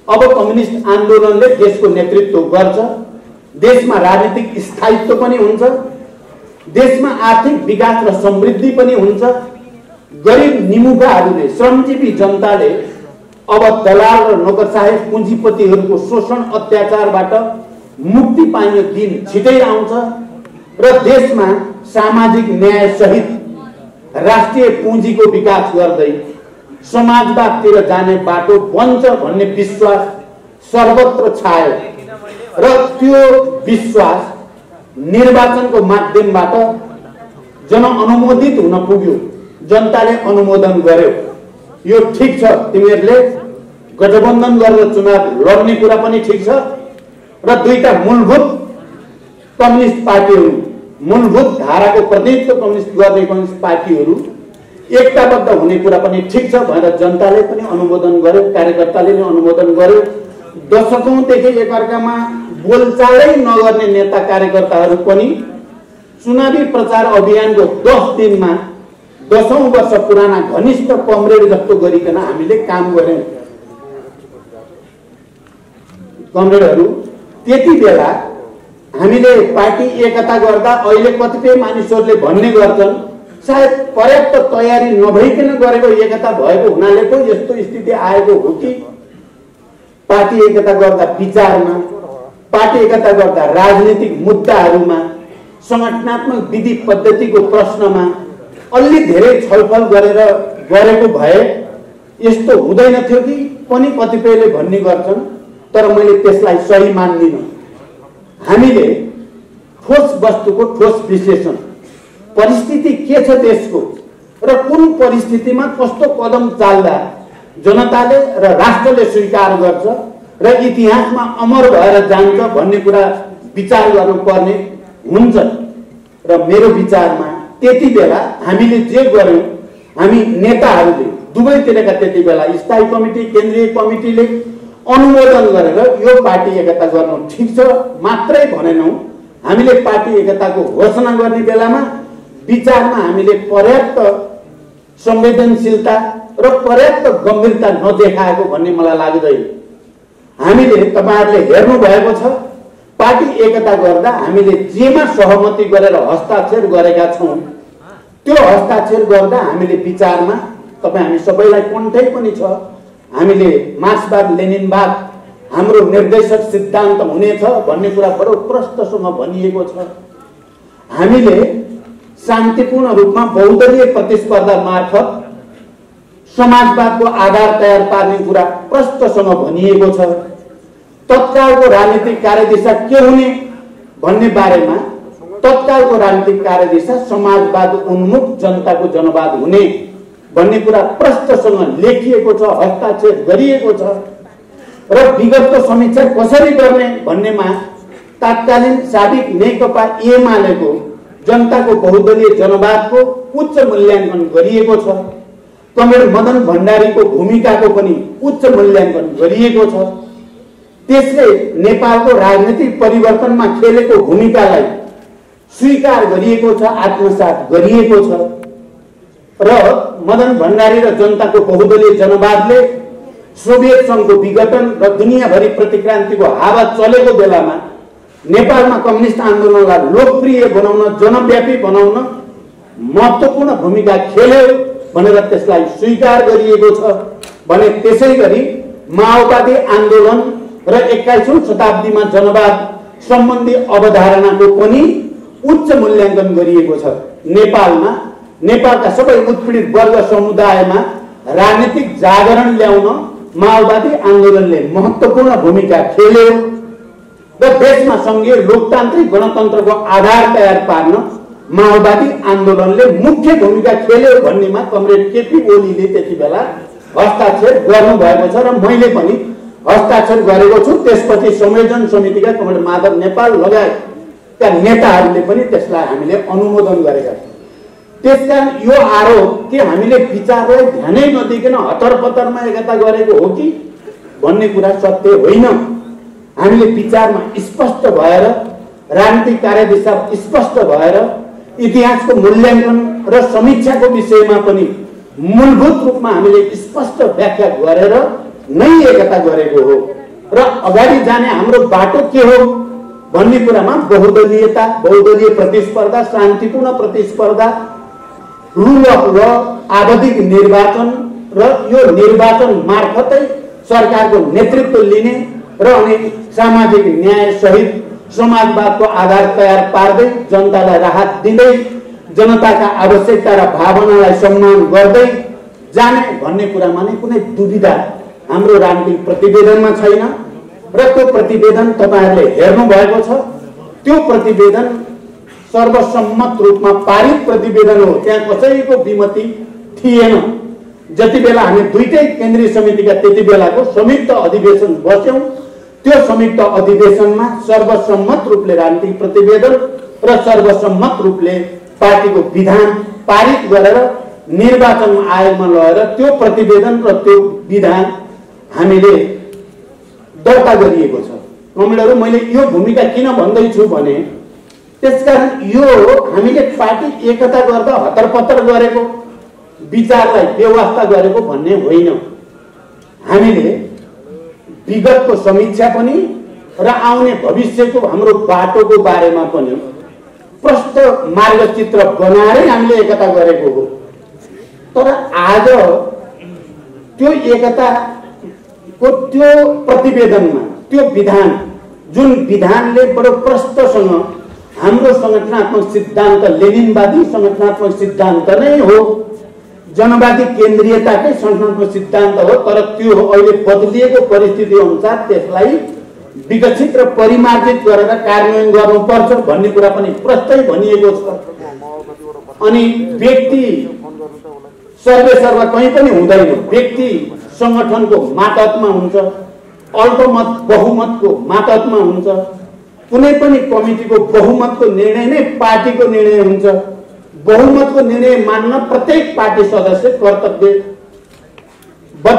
S1: अब कम्युनिस्ट आन्दोलनले देशको नेतृत्व गर्छ, देशमा राजनीतिक स्थायित्व पनि हुन्छ, देशमा आर्थिक विकास र समृद्धि पनि हुन्छ। गरिब निमुखाहरूले, श्रमजीवी जनताले अब दलाल र नोकरशाही पुँजीपतिहरूको शोषण अत्याचारबाट मुक्ति पाइने दिन छिटै आउँछ र देशमा सामाजिक न्याय सहित राष्ट्रिय पुँजीको विकास गर्दै समाजवादतिर जाने बाटो बन्छ भन्ने विश्वास सर्वत्र छायो र त्यो विश्वास निर्वाचनको माध्यमबाट जनअनुमोदित हुन पुग्यो। जनताले अनुमोदन गर्यो। यो ठीक छ, तिमीहरूले गठबन्धन गरेर चुनाव लड्ने कुरा पनि ठीक छ र दुईटा मूलभूत कम्युनिस्ट पार्टीहरू, मूलभूत धाराको प्रतिनिधित्व गर्ने कम्युनिस्ट पार्टीहरू एकताबद्ध हुने कुरा पनि ठीक छ भनेर जनताले पनि अनुमोदन गर्यो, कार्यकर्ताले पनि अनुमोदन गर्यो। दशकौंदेखि एकअर्कामा बोलचालै नगर्ने नेता कार्यकर्ताहरू पनि चुनावी प्रचार अभियानको 10 दिनमा 10औं वर्ष पुराना घनिष्ठ कमरेड जस्तो गरिकन हामीले काम गर्यौं। कमरेडहरू, त्यति बेला हामीले पार्टी एकता गर्दा अहिले कतिपय मानिसहरूले भन्ने गर्छन् सायद पर्याप्त तयारी नभइकन गरेको एकता भएको हुनाले पो यस्तो स्थिति आएको हो कि पार्टी एकता गर्दा विचारमा, पार्टी एकता गर्दा राजनीतिक मुद्दाहरूमा, संगठनात्मक विधि पद्धतिको प्रश्नमा अलि धेरै छलफल गरेर गरेको भए यस्तो हुँदैन थियो कि पनि कतिपयले भन्ने गर्छन्। तर मैले त्यसलाई सही मान्दिनँ। हामीले ठोस वस्तुको ठोस विश्लेषण, परिस्थिति के छ देशको र कुन परिस्थितिमा कस्तो कदम चाल्दा जनताले र राष्ट्रले स्वीकार गर्छ र इतिहासमा अमर भएर जान्छ भन्ने कुरा विचार गर्नुपर्ने हुन्छ। र मेरो विचारमा त्यति बेला हामीले जे गर्यौं, हामी नेताहरूले दुवैतिरका त्यति बेला स्थायी कमिटी, केन्द्रीय कमिटीले अनुमोदन गरेर यो पार्टी एकता गर्नु ठीक छ मात्रै भनेनौं। हामीले पार्टी एकताको घोषणा गर्ने बेलामा विचारमा हामीले पर्याप्त संवेदनशीलता र पर्याप्त गम्भीरता नदेखाएको भन्ने मलाई लाग्दैन। हामीले, तपाईहरुले हेर्नु भएको छ, पार्टी एकता गर्दा हामीले जेमा सहमति गरेर हस्ताक्षर गरेका छौं त्यो हस्ताक्षर गर्दा हामीले विचारमा, हामी सबैलाई कन्ठै पनि छ, हामीले मार्क्सवाद लेनिनवाद हाम्रो निर्देशक सिद्धान्त हुनेछ भन्ने कुरा बडो प्रष्टसँग भनिएको छ। हामीले शान्तिपूर्ण रूपमा बहुदलीय प्रतिस्पर्धा मार्फत समाजवादको आधार तयार पार्ने कुरा प्रष्टसँग भनिएको छ। तत्कालको राजनीतिक कार्यदिशा के हुने भन्ने बारेमा तत्कालको राजनीतिक कार्यदिशा समाजवाद उन्मुख जनताको जनवाद हुने भन्ने कुरा प्रष्टसँग लेखिएको छ, हस्ताक्षर गरिएको छ। र विगतको समीक्षा कसरी गर्ने भन्नेमा तत्कालीन साबिक नेकपा एमालेको जनताको बहुदलीय जनवादको उच्च मूल्याङ्कन गरिएको छ। कमरेड मदन भण्डारीको भूमिकाको पनि उच्च मूल्याङ्कन गरिएको छ। त्यसले नेपालको राजनीतिक परिवर्तनमा खेलेको भूमिकालाई स्वीकार गरिएको छ, आत्मसात गरिएको छ र मदन भण्डारी र जनताको बहुदलीय जनवादले सोभियत संघको विघटन र दुनियाँभरि प्रतिक्रान्तिको हावा चलेको बेलामा नेपालमा कम्युनिस्ट आन्दोलनलाई लोकप्रिय बनाउन, जनव्यापी बनाउन महत्त्वपूर्ण भूमिका खेल्यो भनेर त्यसलाई स्वीकार गरिएको छ भने त्यसैगरी माओवादी आन्दोलन र 21औं शताब्दीमा जनवाद सम्बन्धी अवधारणाको पनि उच्च मूल्याङ्कन गरिएको छ। नेपालका सबै उत्पीडित वर्ग समुदायमा राजनीतिक जागरण ल्याउन माओवादी आन्दोलनले महत्त्वपूर्ण भूमिका खेल्यो र देशमा संघीय लोकतान्त्रिक गणतन्त्रको आधार तयार पार्न माओवादी आन्दोलनले मुख्य भूमिका खेल्यो भन्नेमा कमरेड केपी ओलीले त्यति बेला हस्ताक्षर गर्नुभएको छ र मैले पनि हस्ताक्षर गरेको छु। त्यसपछि संयोजन समितिका कमरेड माधव नेपाल लगायतका नेताहरूले पनि त्यसलाई हामीले अनुमोदन गरेका छौँ। त्यसकारण यो आरोप कि हामीले विचारलाई ध्यानै नदिकन हतरपतरमा एकता गरेको हो कि भन्ने कुरा सत्य होइन। हामीले विचारमा स्पष्ट भएर, राजनीतिक कार्यदिशा स्पष्ट भएर, इतिहासको मूल्याङ्कन र समीक्षाको विषयमा पनि मूलभूत रूपमा हामीले स्पष्ट व्याख्या गरेर नै एकता गरेको हो र अगाडि जाने हाम्रो बाटो के हो भन्ने कुरामा बहुदलीयता, बहुदलीय प्रतिस्पर्धा, शान्तिपूर्ण प्रतिस्पर्धा, रुल अफ ल, आवधिक निर्वाचन र यो निर्वाचन मार्फतै सरकारको नेतृत्व लिने र अनि सामाजिक न्याय सहित समाजवादको आधार तयार पार्दै जनतालाई राहत दिँदै जनताका आवश्यकता र भावनालाई सम्मान गर्दै जाने भन्ने कुरामा नै कुनै दुविधा हाम्रो राजनीतिक प्रतिवेदनमा छैन र त्यो प्रतिवेदन तपाईहरुले हेर्नु भएको छ। त्यो प्रतिवेदन सर्वसम्मत रूपमा पारित प्रतिवेदन हो, त्यहाँ कसैको विमति थिएन। जति बेला हामी दुईटै केन्द्रीय समितिका त्यति बेलाको संयुक्त अधिवेशन बस्यौं, त्यो संयुक्त अधिवेशनमा सर्वसम्मत रूपले राजनीतिक प्रतिवेदन र सर्वसम्मत रूपले पार्टीको विधान पारित गरेर निर्वाचन आयोगमा लगेर त्यो प्रतिवेदन र त्यो विधान हामीले दर्ता गरिएको छ। कमरेडहरु, मैले यो भूमिका किन भन्दैछु भने त्यसकारण यो हामीले पार्टी एकता गर्दा हतरपतर गरेको, विचारलाई बेवास्ता गरेको भन्ने होइन। हामीले विगतको समीक्षा पनि र आउने भविष्यको हाम्रो बाटोको बारेमा पनि प्रष्ट मार्गचित्र बनाएरै हामीले एकता गरेको हो। तर आज त्यो एकताको त्यो प्रतिवेदनमा त्यो विधान, जुन विधानले बडो प्रष्टसँग हाम्रो संगठनात्मक सिद्धान्त लेनिनवादी संगठनात्मक सिद्धान्त नै हो, जनवादी केन्द्रीयताकै संगठनात्मक सिद्धान्त हो, तर त्यो अहिले बदलिएको परिस्थिति अनुसार त्यसलाई विकसित र परिमार्जित गरेर कार्यान्वयन गर्नुपर्छ भन्ने कुरा पनि प्रष्टै भनिएको छ। अनि व्यक्ति सर्वेसर्वा कहीँ पनि हुँदैन, व्यक्ति संगठनको मातहतमा हुन्छ, अल्पमत बहुमतको मातहतमा हुन्छ। कुनै पनि कमिटीको बहुमतको निर्णय नै पार्टीको निर्णय हुन्छ। बहुमतको निर्णय मान्न प्रत्येक पार्टी सदस्य कर्तव्यबद्ध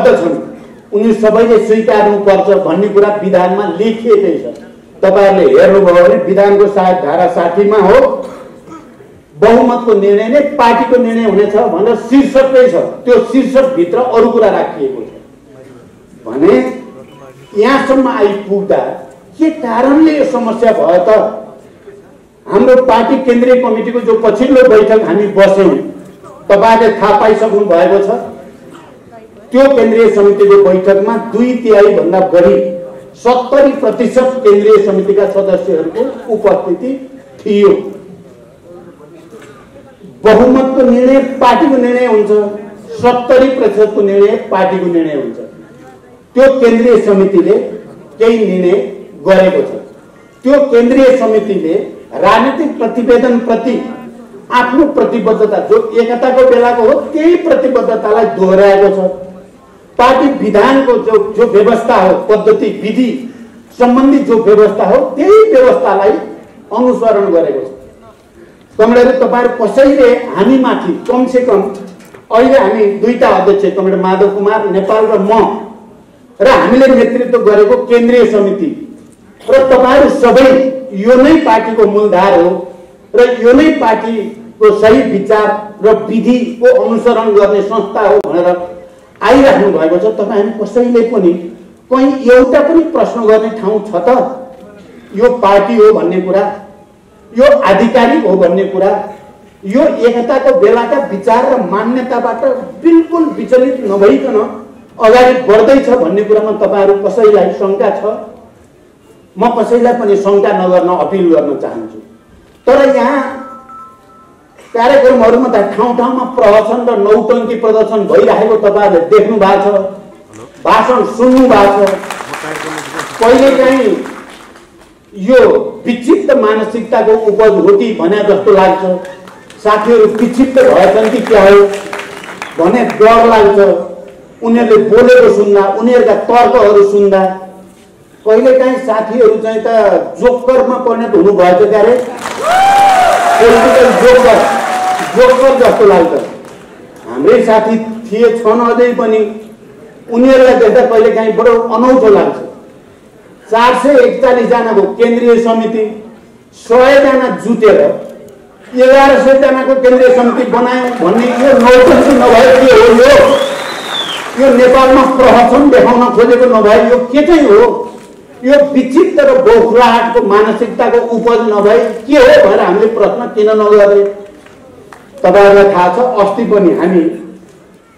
S1: छन्, उनी सबैले स्वीकार्नुपर्छ भन्ने कुरा विधानमा लेखिएकै छ। तपाईहरुले हेर्नुभयो भने विधानको सायद धारा 60 मा हो, बहुमतको निर्णय नै पार्टीको निर्णय हुनेछ भनेर शीर्षकै छ। त्यो शीर्षक भित्र अरु कुरा राखिएको छ भने यहाँसम्म आइपुग्दा के कारणले यो समस्या भयो त? हाम्रो पार्टी केन्द्रीय कमिटीको जो पछिल्लो बैठक हामी बस्यौं, तपाईले थाहा पाइसक्नु भएको छ। त्यो केन्द्रीय समितिको बैठकमा 2/3 भन्दा बढी 70% केन्द्रीय समितिका सदस्यहरूको उपस्थिति थियो। बहुमतको निर्णय पार्टीको निर्णय हुन्छ, 70% को निर्णय पार्टीको निर्णय हुन्छ। त्यो केन्द्रीय समितिले केही निर्णय गरेको छ। त्यो केन्द्रीय समितिले राजनीतिक प्रतिवेदन प्रति आफ्नो प्रतिबद्धता, जो एकताको बेलाको हो त्यही प्रतिबद्धतालाई दोहोर्याएको छ। पार्टी विधानको जो व्यवस्था हो, पद्धति विधि सम्बन्धी जो व्यवस्था हो, त्यही व्यवस्थालाई अनुसरण गरेको छ। कमरेडहरू तपाईहरु कसैले हामी माथि कम से कम अहिले हामी दुईटा अध्यक्ष कमरेड माधव कुमार नेपाल र म र हामीले नेतृत्व गरेको केन्द्रीय समिति र तपाईहरु सबै यो नै पार्टीको मूलधार हो र यो नै पार्टीको सही विचार र विधिको अनुसरण गर्ने संस्था हो भनेर आइराख्नु भएको छ। तपाईहरु कसैले पनि कहीं एउटा पनि प्रश्न गर्ने ठाउँ छ त? यो पार्टी हो भन्ने कुरा, यो आधिकारिक हो भन्ने कुरा, यो एकताको बेलाका विचार र मान्यताबाट बिल्कुल विचलित नभइकन अगाडि बढ्दैछ भन्ने कुरामा तपाईहरु कसैलाई शंका छ? म कसैलाई पनि शंका नगर्न अपिल गर्न चाहन्छु। तर यहाँ कार्यक्रमहरुमा त ठाउँ-ठाउँमा प्रहसन र नौटंकी प्रदर्शन भइरहेको तपाईहरुले देख्नु भएको छ, भाषण सुन्नु भएको छ। कहिलेकाहीँ यो विक्षिप्त मानसिकताको उपज हो कि भने जस्तो लाग्छ। साथीहरु विक्षिप्त भएछन् कि क्या हो भने डर लाग्छ उनीहरुले बोलेको सुन्दा, उनीहरुका तर्कहरु सुन्दा। कहिलेकाहीँ साथीहरु चाहिँ त जोकरमा परिणत हुनु भएछ क्यारे, पोलिटिकल जोकर जस्तो लाग्छ। हाम्रै साथी थिए छन् अझै पनि, उनीहरुलाई देख्दा कहिलेकाहीँ बडो अनौठो लाग्छ। 441 जनाको केन्द्रीय समिति 100 जना जुटेर 1100 जनाको केन्द्रीय समिति बनायौं भन्ने यो नौटंकी नभए के हो? यो नेपालमा प्रहसन देखाउन खोजेको नभए यो के चाहिँ हो? यो विचित्र र बौखलाहटको मानसिकताको उपज नभए के हो भनेर हामीले प्रश्न किन नगर्ने? तपाईहरुलाई थाहा छ अस्ति पनि हामी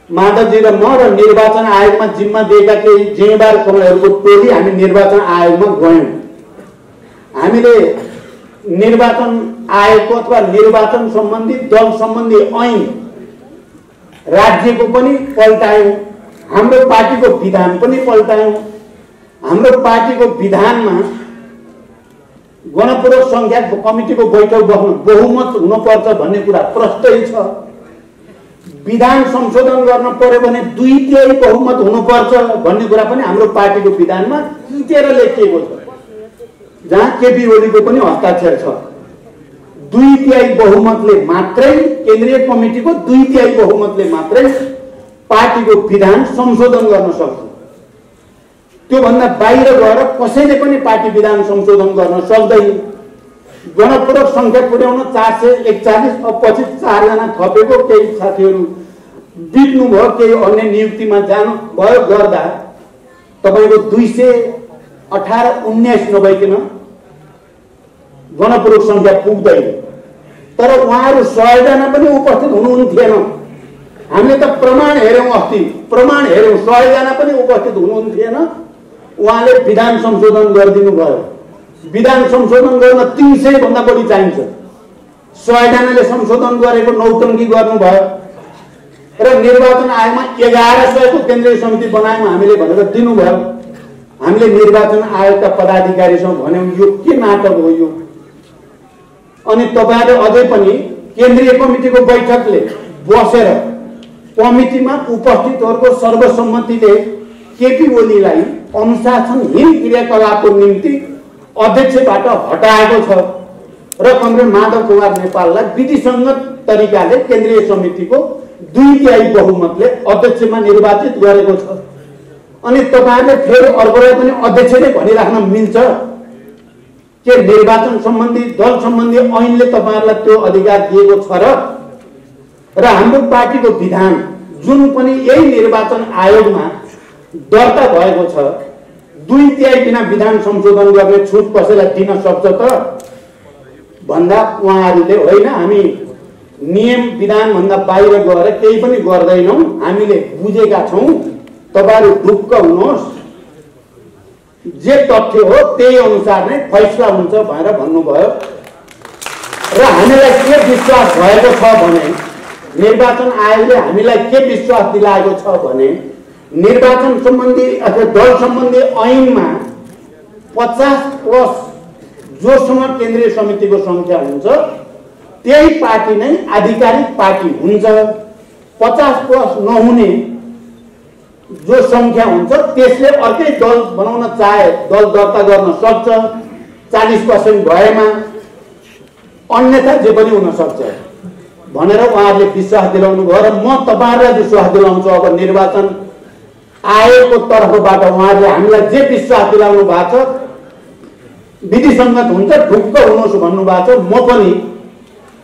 S1: माधवजी र म र निर्वाचन आयोगमा जिम्मा दिएका केही जिम्मेवार कमरेडहरूको टोली हामी निर्वाचन आयोगमा गयौं। हामीले निर्वाचन आयोगको अथवा निर्वाचन सम्बन्धी दल सम्बन्धी ऐन राज्यको पनि पल्टायौं, हाम्रो पार्टीको विधान पनि पल्टायौं। हाम्रो पार्टीको विधानमा गणपूर्वक संख्या कमिटीको बैठक बस्नु बहुमत हुनुपर्छ भन्ने कुरा प्रष्टै छ। विधान संशोधन गर्न पर्यो भने 2/3 बहुमत हुनुपर्छ भन्ने कुरा पनि हाम्रो पार्टीको विधानमा खिचेर लेखिएको छ, जहाँ केपी ओलीको पनि हस्ताक्षर छ। 2/3 बहुमतले मात्रै, केन्द्रीय कमिटीको 2/3 बहुमतले मात्रै पार्टीको विधान संशोधन गर्न सक्छ। त्यो भन्दा बाहिर गएर कसैले पनि पार्टी विधान संशोधन गर्न सक्दैन। गणपूर्वक संख्या पुर्याउन 441, अब पछि 4 जना थपेको, केही साथीहरु बित्नु भयो, केही अन्य नियुक्तिमा जानु भयो गर्दा तपाईको 218-19 नभइकन गणपूर्वक संख्या पुग्दैन। तर उहाँहरु 100 जना पनि उपस्थित हुनुहुन्थेन। हामीले त प्रमाण हेर्यौं, अस्ति प्रमाण हेर्यौं, 100 जना पनि उपस्थित हुनुहुन्थेन। उहाँले विधान संशोधन गरिदिनु भयो। विधान संशोधन गर्न 300 भन्दा बढी चाहिन्छ। 100 जनाले संशोधन गरेको नौटंकी गर्नुभयो र निर्वाचन आयोगमा 1100 को केन्द्रीय समिति बनायौं हामीले भनेर दिनुभयो। हामीले निर्वाचन आयोगका पदाधिकारीसँग भन्यौं यो के नाटक हो यो? अनि तपाईहरुले अझै पनि केन्द्रीय कमिटीको बैठकले बसेर कमिटीमा उपस्थितहरुको सर्वसम्मतिले केपी ओलीलाई अनुशासनहीन क्रियाकलापको निम्ति अध्यक्षबाट हटाएको छ र कमरेड माधव कुमार नेपाललाई विधिसंगत तरिकाले केन्द्रीय समितिको 2/3 बहुमतले अध्यक्षमा निर्वाचित गरेको छ। अनि तपाईहरुले फेरि अर्कोलाई पनि अध्यक्ष नै भनिराख्न मिल्छ के? निर्वाचन सम्बन्धी दल सम्बन्धी ऐनले तपाईहरुलाई त्यो अधिकार दिएको छ र हाम्रो पार्टीको विधान जुन पनि यही निर्वाचन आयोगमा दर्ता भएको छ, 2/3 बिना विधान संशोधन गर्ने छुट कसैलाई दिन सक्छ त भन्दा उहाँहरूले होइन हामी नियम विधान भन्दा बाहिर गएर केही पनि गर्दैनौं, हामीले बुझेका छौं, तपाईहरु ढुक्क हुनुहोस्, जे तथ्य हो त्यही अनुसार नै फैसला हुन्छ भनेर भन्नुभयो। र हामीलाई के विश्वास भएको छ भने निर्वाचन आयोगले हामीलाई के विश्वास दिलाएको छ भने निर्वाचन सम्बन्धी अथवा दल सम्बन्धी ऐनमा 50+ जोसँग केन्द्रीय समितिको संख्या हुन्छ त्यही पार्टी नै आधिकारिक पार्टी हुन्छ। 50+ नहुने जो संख्या हुन्छ त्यसले अर्कै दल बनाउन चाहे दल दर्ता गर्न सक्छ 40% भएमा। अन्यथा जे पनि हुन सक्छ भनेर उहाँहरूले विश्वास दिलाउनु भयो र म तपाईहरुलाई विश्वास दिलाउँछु। अब निर्वाचन आयोगको तर्फबाट उहाँहरूले हामीलाई जे विश्वास दिलाउनु भएको छ विधिसङ्गत हुन्छ, ढुक्क हुनुहोस् भन्नुभएको छ। म पनि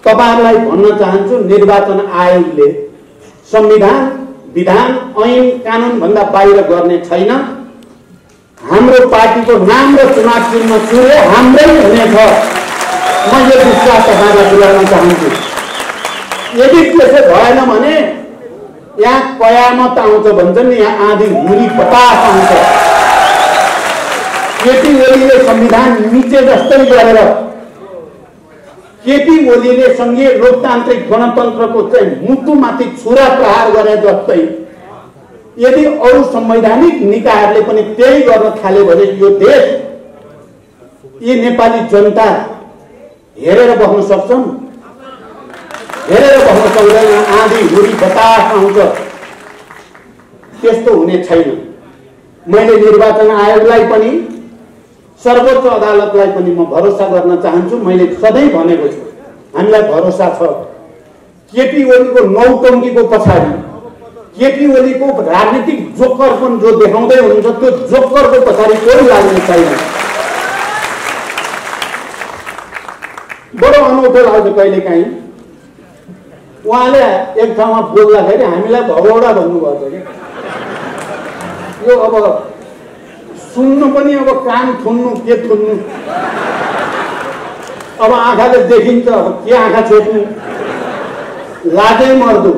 S1: तपाईहरुलाई भन्न चाहन्छु निर्वाचन आयोगले संविधान, विधान, ऐन, कानुन भन्दा बाहिर गर्ने छैन। हाम्रो पार्टीको नाम र चुनाव चिन्ह चुरे हाम्रै हुनेछ। म यो विश्वास तपाईहरुलाई दिलाउन चाहन्छु। यदि त्यसो भएन भने यहाँ कयामत आउँछ भन्छ नि, यहाँ आँधी हुरी बतास आउँछ। केपी ओलीले संविधान मिचे जस्तै गरेर केपी ओलीले संघीय लोकतान्त्रिक गणतन्त्रको चाहिँ मुटुमाथि छुरा प्रहार गरे जस्तै यदि अरू संवैधानिक निकायहरूले पनि त्यही गर्न थाले भने यो देश, यी नेपाली जनता हेरेर बस्न सक्छन्? हेरेर बस्न सक्दैन। आँधी हुरी बतास आउँछ, त्यस्तो हुने छैन। मैले निर्वाचन आयोगलाई पनि सर्वोच्च अदालतलाई पनि म भरोसा गर्न चाहन्छु। मैले सधैँ भनेको छु हामीलाई भरोसा छ। केपी ओलीको नौटङ्कीको पछाडि केपी ओलीको राजनीतिक जोकरपन जो देखाउँदै हुनुहुन्छ त्यो जोकरको पछाडि कोही लाग्ने छैन। बडो अनौठो लाग्छ कहिलेकाहीँ उहाँले एक ठाउँमा बोल्दाखेरि हामीलाई भगौडा भन्नुभएको छ कि यो अब सुन्नु पनि अब कान थुन्नु के थुन्नु, अब आँखाले देखिन्छ, अब के आँखा छोड्नु, लाजै मर्दो।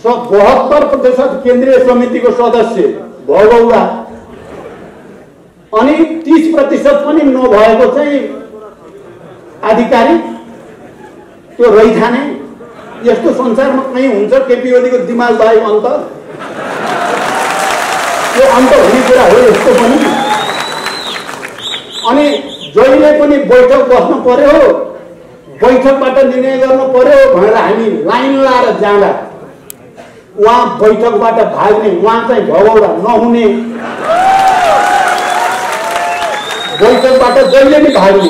S1: 72% केन्द्रीय समितिको सदस्य भगौडा अनि 30% पनि नभएको चाहिँ अधिकारी त्यो रैथाने। यस्तो संसारमा कहीँ हुन्छ केपी ओलीको दिमाग बाहेक अन्त? त्यो अन्त हुने कुरा हो यस्तो पनि। अनि जहिले पनि बैठक बस्नु पर्यो, बैठकबाट निर्णय गर्नु पर्यो भनेर हामी लाइन लाएर जाँदा उहाँ बैठकबाट भाग्ने, उहाँ चाहिँ भगौडा नहुने, बैठकबाट जहिले पनि भाग्ने,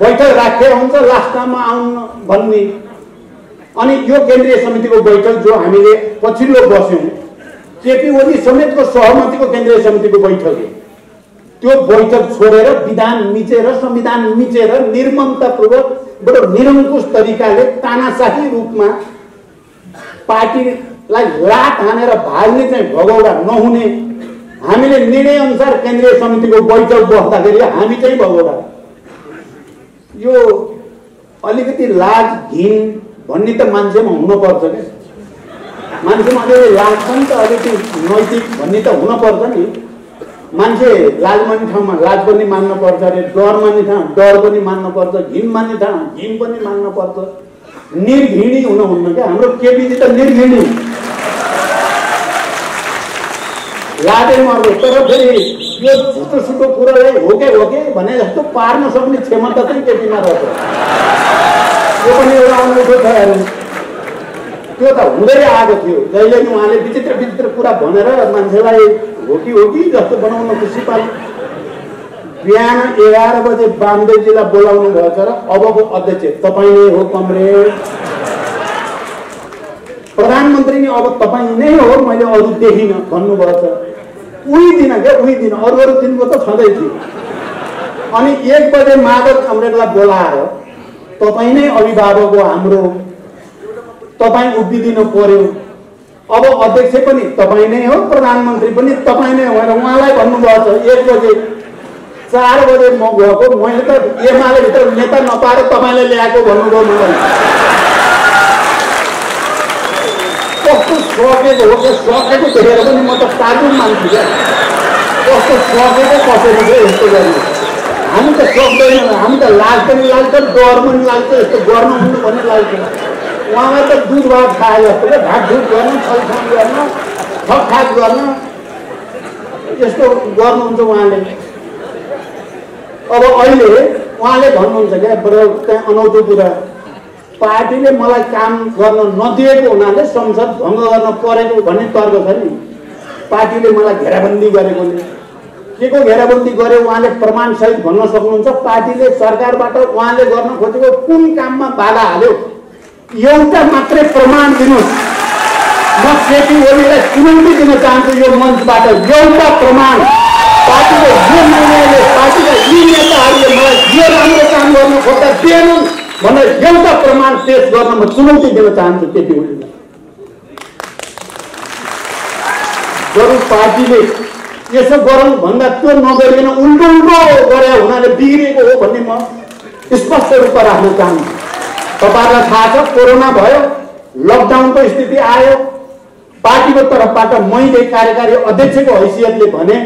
S1: बैठक राखे हुन्छ लास्टमा आउन भन्ने। अनि यो केन्द्रीय समितिको बैठक जो हामीले पछिल्लो बस्यौं केपी ओली समेतको सहमतिको केन्द्रीय समितिको बैठक हो, त्यो बैठक छोडेर विधान मिचेर संविधान मिचेर निर्ममतापूर्वक बडो निरङ्कुश तरिकाले तानाशाही रूपमा पार्टीलाई लात हानेर भाग्ने चाहिँ भगौडा नहुने। हामीले निर्णय अनुसार केन्द्रीय समितिको बैठक बस्दाखेरि हामी चाहिँ भगौडा। यो अलिकति लाज घिन भन्ने त मान्छेमा हुनुपर्छ क्या। मान्छेमा अलिकति लाज पनि त अलिकति नैतिक भन्ने त हुनपर्छ नि। मान्छे लाज मान्ने ठाउँमा लाज पनि मान्न पर्छ अरे, डर मान्ने ठाउँ डर पनि मान्न पर्छ, घिन मान्ने ठाउँ घिन पनि मान्न पर्छ। निर्घिणी हुनुहुन्न क्या। हाम्रो केपीजी त निर्घिणी लाजै मर्दो। तर फेरि यो झुटो सुटो कुरालाई हो के भने जस्तो पार्न सक्ने क्षमता चाहिँ केपीमा रहेछ। यो पनि एउटा अनौठो छ हेर्नु। त्यो त हुँदै आएको थियो। जहिले पनि उहाँले विचित्र विचित्र कुरा भनेर मान्छेलाई हो कि जस्तो बनाउन खुसी पाल्नु। बिहान 11 बजे वामदेवजीलाई बोलाउनु भएछ र अबको अध्यक्ष तपाईँ नै हो कमरेड, प्रधानमन्त्री नै अब तपाईँ नै हो, मैले अरू देखिन भन्नुभएछ। उही दिन क्या, उही दिन, अरू दिनको त छँदै थियो। अनि 1 बजे माधव कमरेडलाई बोलाएर तपाईँ नै अभिभावक हो हाम्रो, तपाईँ उभिदिनु पर्यो, अब अध्यक्ष पनि तपाईँ नै हो, प्रधानमन्त्री पनि तपाईँ नै हो भनेर उहाँलाई भन्नुभएको छ। 1 बजे 4 बजे म गएको, मैले त एमाले भित्र नेता नपाएर तपाईँले ल्याएको भन्नुभयो मलाई। कस्तो सकेको हो, सकेको देखेर पनि म त ताजुब मान्छु क्या। कस्तो सकेको कसैको चाहिँ यस्तो गर्नु। हामी त सक्दैन, हामी त लाज पनि लाग्छ, डर पनि लाग्छ, यस्तो गर्नु हुनु भन्ने लाग्छ। उहाँलाई त दुध भात खाए जस्तो क्या, ढाकढुक गर्न, छलछाल गर्न, ठकठाक गर्न, यस्तो गर्नुहुन्छ उहाँले। अब अहिले उहाँले भन्नुहुन्छ क्या बडो चाहिँ अनौठो कुरा, पार्टीले मलाई काम गर्न नदिएको हुनाले संसद भङ्ग गर्न परेको भन्ने तर्क छ नि। पार्टीले मलाई घेराबन्दी गरेकोले के को घेराबन्दी गरे उहाँले प्रमाण सहित भन्न सक्नुहुन्छ? पार्टीले सरकारबाट उहाँले गर्न खोजेको कुन काममा बाधा हाल्यो एउटा मात्रै प्रमाण दिनुहोस्। म केपी ओलीलाई चुनौती दिन चाहन्छु यो मञ्चबाट, एउटा प्रमाण। पार्टीले यो निर्णयले, पार्टीका यी नेताहरूले मलाई यो राम्रो काम गर्न खोज्दा दिएनन् भनेर एउटा प्रमाण पेश गर्न म चुनौती दिन चाहन्छु केपी ओलीलाई। जरु पार्टीले यसो गरौँ भन्दा त्यो नगरिकन उल्टो उल्टो गरे हुनाले बिग्रिएको हो भन्ने म स्पष्ट रूपमा राख्न चाहन्छु। तपाईहरुलाई थाहा छ, कोरोना भयो, लकडाउनको स्थिति आयो, पार्टीको तर्फबाट मैले कार्यकारी अध्यक्षको हैसियतले भने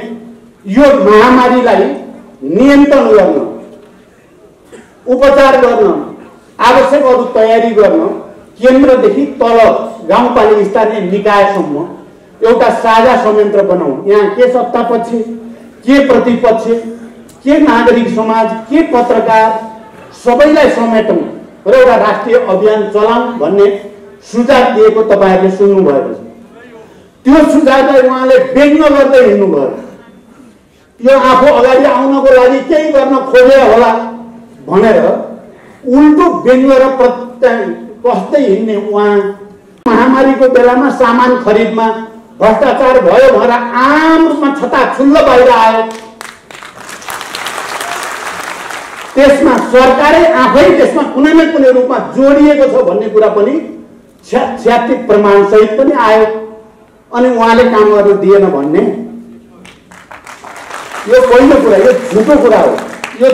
S1: यो महामारीलाई नियन्त्रण गर्न, उपचार गर्न, आवश्यक अरु तयारी गर्न केन्द्रदेखि तल गाउँपालिका स्थानीय निकायसम्म एउटा साझा संयन्त्र बनाऊ। यहाँ के सत्तापक्ष, के प्रतिपक्ष, के नागरिक समाज, के पत्रकार सबैलाई समेटौं र एउटा राष्ट्रिय अभियान चलाऊ भन्ने सुझाव दिएको तपाईहरुले सुन्नु भएको छ। त्यो सुझावलाई उहाँले व्यङ्ग गर्दै हिँड्नु भयो। यो आफू अगाडि आउनको लागि केही गर्न खोजे होला भनेर उल्टो व्यङ्ग र कस्तै हिँड्ने उहाँ महामारीको बेलामा सामान खरिदमा भ्रष्टाचार भयो भनेर आम रूपमा छताछुल्ल बाहिर आयो। त्यसमा सरकारै आफै त्यसमा कुनै न कुनै रूपमा जोडिएको छ भन्ने कुरा पनि छ्याप्तिक प्रमाण सहित पनि आयो। अनि उहाँले काम गर्न दिएन भन्ने यो पहिलो कुरा, यो झुटो कुरा हो। यो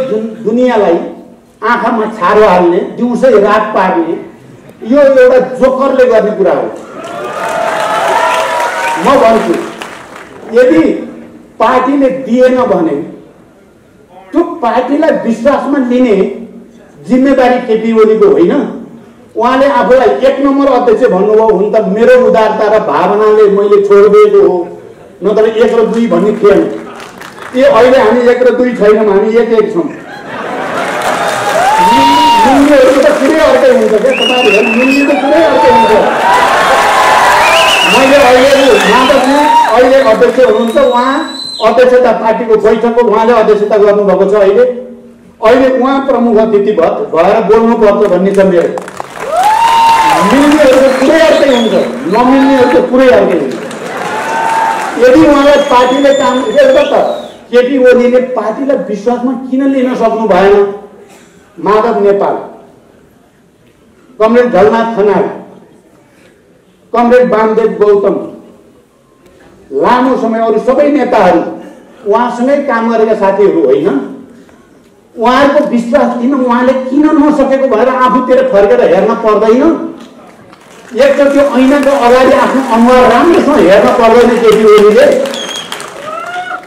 S1: दुनियाँलाई आँखामा छारो हाल्ने, दिउँसै रात पार्ने यो एउटा जोकरले गर्ने कुरा हो। म भन्छु यदि पार्टीले दिएन भने त्यो पार्टीलाई विश्वासमा लिने जिम्मेवारी केपी ओलीको होइन। उहाँले आफूलाई 1 नम्बर अध्यक्ष भन्नुभयो हुन त मेरो उदारता र भावनाले मैले छोडिदिएको हो, नत्र 1 र 2 भन्ने थिएन। ए अहिले हामी 1 र 2 छैनौँ, हामी 1-1 छौँ। मिल्नेहरूको त कुरै अर्कै हुन्छ क्या, तपाईँहरू मिल्ने त कुरै अर्कै हुन्छ। मैले अहिले अध्यक्ष हुनुहुन्छ, उहाँ अध्यक्षता पार्टीको बैठकको उहाँले अध्यक्षता गर्नुभएको छ। अहिले उहाँ प्रमुख अतिथि भएर बोल्नुपर्छ भन्ने छ मेरो। मिल्नेहरूको कुरै अर्कै हुन्छ, नमिल्नेहरूको कुरै अर्कै हुन्छ। यदि उहाँलाई पार्टीले काम एउटा त केपी ओलीले पार्टीलाई विश्वासमा किन लिन सक्नु भएन? माधव नेपाल, कमरेड झलनाथ खनाल, कमरेड वामदेव गौतम, लामो समय अरू सबै नेताहरू उहाँसँगै काम गरेका साथीहरू होइन। उहाँहरूको विश्वास लिन उहाँले किन नसकेको भएर आफूतिर फर्केर हेर्न पर्दैन? एकचोटि ऐनाको अगाडि आफ्नो अनुहार राम्रोसँग हेर्न पर्दैन केपी ओलीले?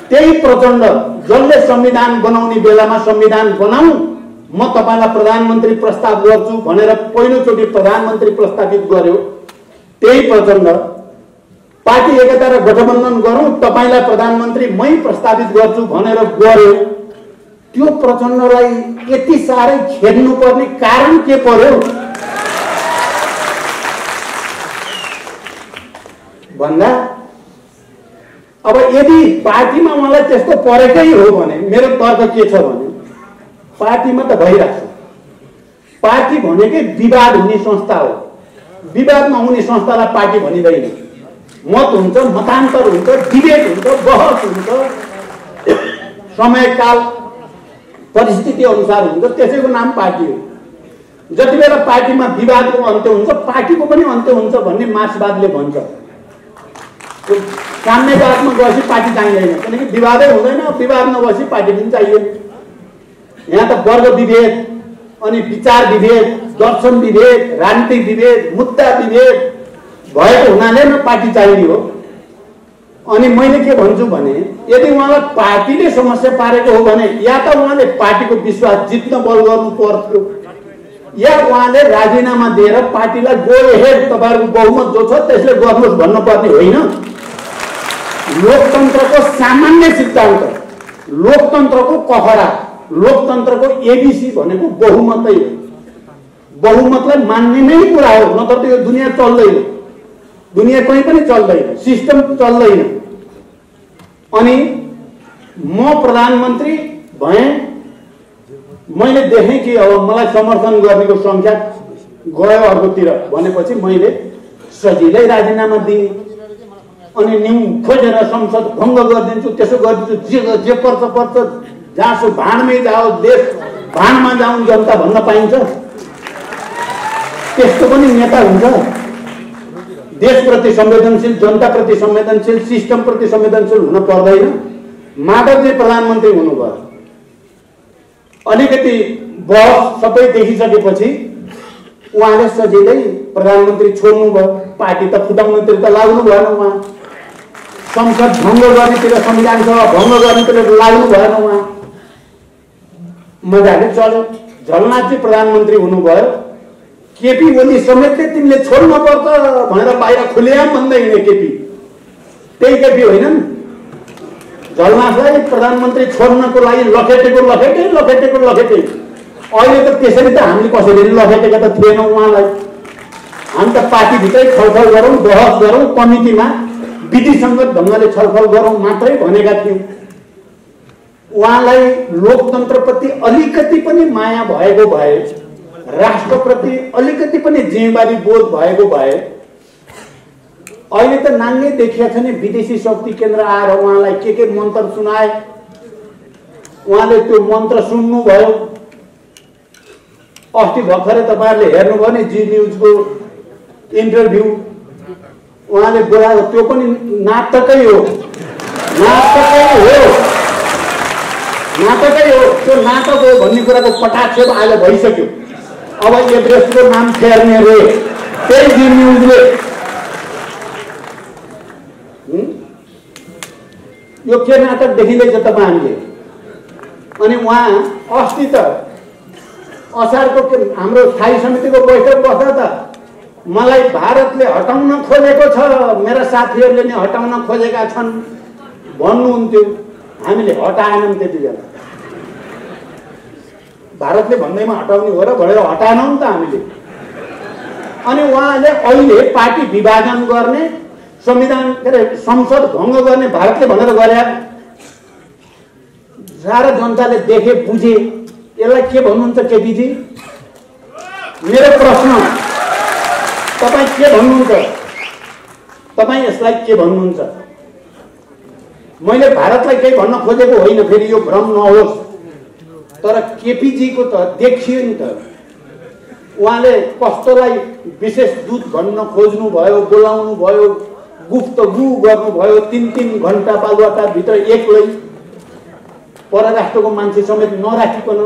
S1: त्यही प्रचण्ड जसले संविधान बनाउने बेलामा संविधान बनाऊ, म तपाईलाई प्रधानमन्त्री प्रस्ताव गर्छु भनेर पहिलोचोटि प्रधानमन्त्री प्रस्तावित गर्यो, त्यही प्रचण्ड पार्टी एकता र गठबन्धन गरौँ, तपाईलाई प्रधानमन्त्री मै प्रस्तावित गर्छु भनेर गर्यो। त्यो प्रचण्डलाई यति साह्रै खेद्नुपर्ने कारण के पर्यो भन्दा अब यदि पार्टीमा मलाई त्यस्तो परेकै हो भने मेरो तर्क के छ भने पार्टीमा त भइरहेछ। पार्टी भनेकै विवाद हुने संस्था हो। विवाद नहुने संस्थालाई पार्टी भनिँदैन। मत हुन्छ, मतान्तर हुन्छ, डिबेट हुन्छ, बहस हुन्छ, समयकाल परिस्थिति अनुसार हुन्छ, त्यसैको नाम पार्टी हो। जति बेला पार्टीमा विवादको अन्त्य हुन्छ पार्टीको पनि अन्त्य हुन्छ भन्ने मार्क्सवादले भन्छ। साम्यवादमा गएपछि पार्टी चाहिँदैन, किनकि विवादै हुँदैन, विवाद नभएपछि पार्टी पनि चाहिएन। यहाँ त वर्ग विभेद, अनि विचार विभेद, दर्शन विभेद, राजनीतिक विभेद, मुद्दा विभेद भएको हुनाले न पार्टी चाहिने हो। अनि मैले के भन्छु भने यदि उहाँलाई पार्टीले समस्या पारेको हो भने या त उहाँले पार्टीको विश्वास जित्न बल गर्नु पर्थ्यो, या उहाँले राजीनामा दिएर पार्टीलाई गो हेड, तपाईहरुको बहुमत जो छ त्यसले गर्नुहोस् भन्नुपर्ने होइन। लोकतन्त्रको सामान्य सिद्धान्त, लोकतन्त्रको कखरा, लोकतन्त्रको एबीसी भनेको बहुमतै हो। बहुमतलाई मान्ने नै कुरा हो, नत्र त यो दुनियाँ चल्दैन, दुनियाँ कहीँ पनि चल्दैन, सिस्टम चल्दैन। अनि म प्रधानमन्त्री भएँ, मैले देखेँ कि अब मलाई समर्थन गर्नेको संख्या गयो अर्कोतिर भनेपछि मैले सजिलै राजीनामा दिएँ। अनि न्यू खोजेर संसद भङ्ग गरिदिन्छु, त्यसो गरिदिन्छु, जे पर्छ पर्छ, जहाँसो भाँडमै जाओ, देश भाँडमा जाउँ जनता भन्न पाइन्छ? त्यस्तो पनि नेता हुन्छ? देशप्रति संवेदनशील, जनताप्रति संवेदनशील, सिस्टमप्रति संवेदनशील हुन पर्दैन? माधवजी प्रधानमन्त्री हुनुभयो, अलिकति बहस सबै देखिसकेपछि उहाँले सजिलै प्रधानमन्त्री छोड्नुभयो। पार्टी त फुटाउनुतिर त लाग्नु भएन, उहाँ संसद भङ्ग गर्नेतिर, संविधान सभा भङ्ग गर्नेतिर लाग्नु भएन, उहाँ मजाले चल्यो। झलनाथजी प्रधानमन्त्री हुनुभयो, केपी ओली समेतले तिमीले छोड्न पर्छ भनेर बाहिर खुलेआम भन्दै हिँडे केपी। त्यही केपी होइनन्? झलनाथलाई प्रधानमन्त्री छोड्नको लागि लखेटेको लखेटे। अहिले त त्यसरी त हामीले कसैले लखेटेका त थिएनौँ उहाँलाई। हामी त पार्टीभित्रै छलफल गरौँ, बहस गरौँ, कमिटीमा विधिसङ्गत ढङ्गले छलफल गरौँ मात्रै भनेका थियौँ। उहाँलाई लोकतन्त्रप्रति अलिकति पनि माया भएको भए, राष्ट्रप्रति अलिकति पनि जिम्मेवारी बोध भएको भए, अहिले त नाङ्गै देखिया छ नि। विदेशी शक्ति केन्द्र आएर उहाँलाई के मन्त्र सुनाए, उहाँले त्यो मन्त्र सुन्नुभयो। अस्ति भर्खरै तपाईँहरूले हेर्नुभयो नि जी न्युजको इन्टरभ्यू, उहाँले बोलाएको त्यो पनि नाटकै हो। त्यो नाटक हो भन्ने कुराको पटाक्षेप आज भइसक्यो। अब एभरेस्टको नाम फेर्ने रे त्यही जी न्युजले। यो के नाटक देखिँदैछ तपाईँहरूले? अनि उहाँ अस्ति त असारको हाम्रो स्थायी समितिको बैठक बस्दा त मलाई भारतले हटाउन खोजेको छ, मेरा साथीहरूले नै हटाउन खोजेका छन् भन्नुहुन्थ्यो। हामीले हटाएनौँ त्यति बेला। भारतले भन्दैमा हटाउने हो र भनेर हटाएनौँ नि त हामीले। अनि उहाँले अहिले पार्टी विभाजन गर्ने, संविधान के अरे संसद भङ्ग गर्ने भारतले भनेर गरे। सारा जनताले देखे, बुझे। यसलाई के भन्नुहुन्छ केपीजी? मेरो प्रश्न, तपाईँ के भन्नुहुन्छ? तपाईँ यसलाई के भन्नुहुन्छ? मैले भारतलाई केही भन्न खोजेको होइन, फेरि यो भ्रम नहोस्। तर केपीजीको त देखियो नि त, उहाँले कस्तोलाई विशेष दूत भन्न खोज्नु भयो, बोलाउनु भयो, गुप्तगु गर्नुभयो। 3-3 घण्टा बालुवाटारभित्र एक्लै, परराष्ट्रको मान्छे समेत नराखिकन।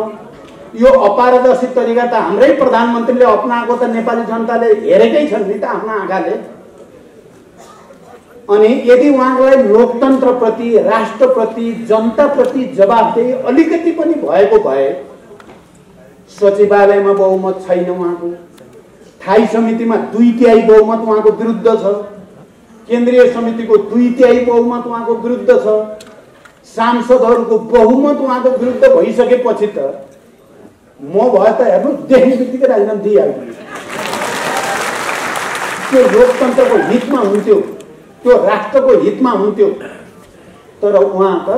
S1: यो अपारदर्शी तरिका त हाम्रै प्रधानमन्त्रीले अपनाएको त नेपाली जनताले हेरेकै छन् नि त आफ्ना आँखाले। अनि यदि उहाँलाई लोकतन्त्रप्रति, राष्ट्रप्रति, जनताप्रति जवाबदेही अलिकति पनि भएको भए, सचिवालयमा बहुमत छैन उहाँको, स्थायी समितिमा 2/3 बहुमत उहाँको विरुद्ध छ, केन्द्रीय समितिको 2/3 बहुमत उहाँको विरुद्ध छ, सांसदहरूको बहुमत उहाँको विरुद्ध भइसकेपछि त म भए त हेर्नु देख्ने बित्तिकै राजीनामा दिइहाल्छु। त्यो लोकतन्त्रको हितमा हुन्थ्यो, त्यो राष्ट्रको हितमा हुन्थ्यो। तर उहाँ त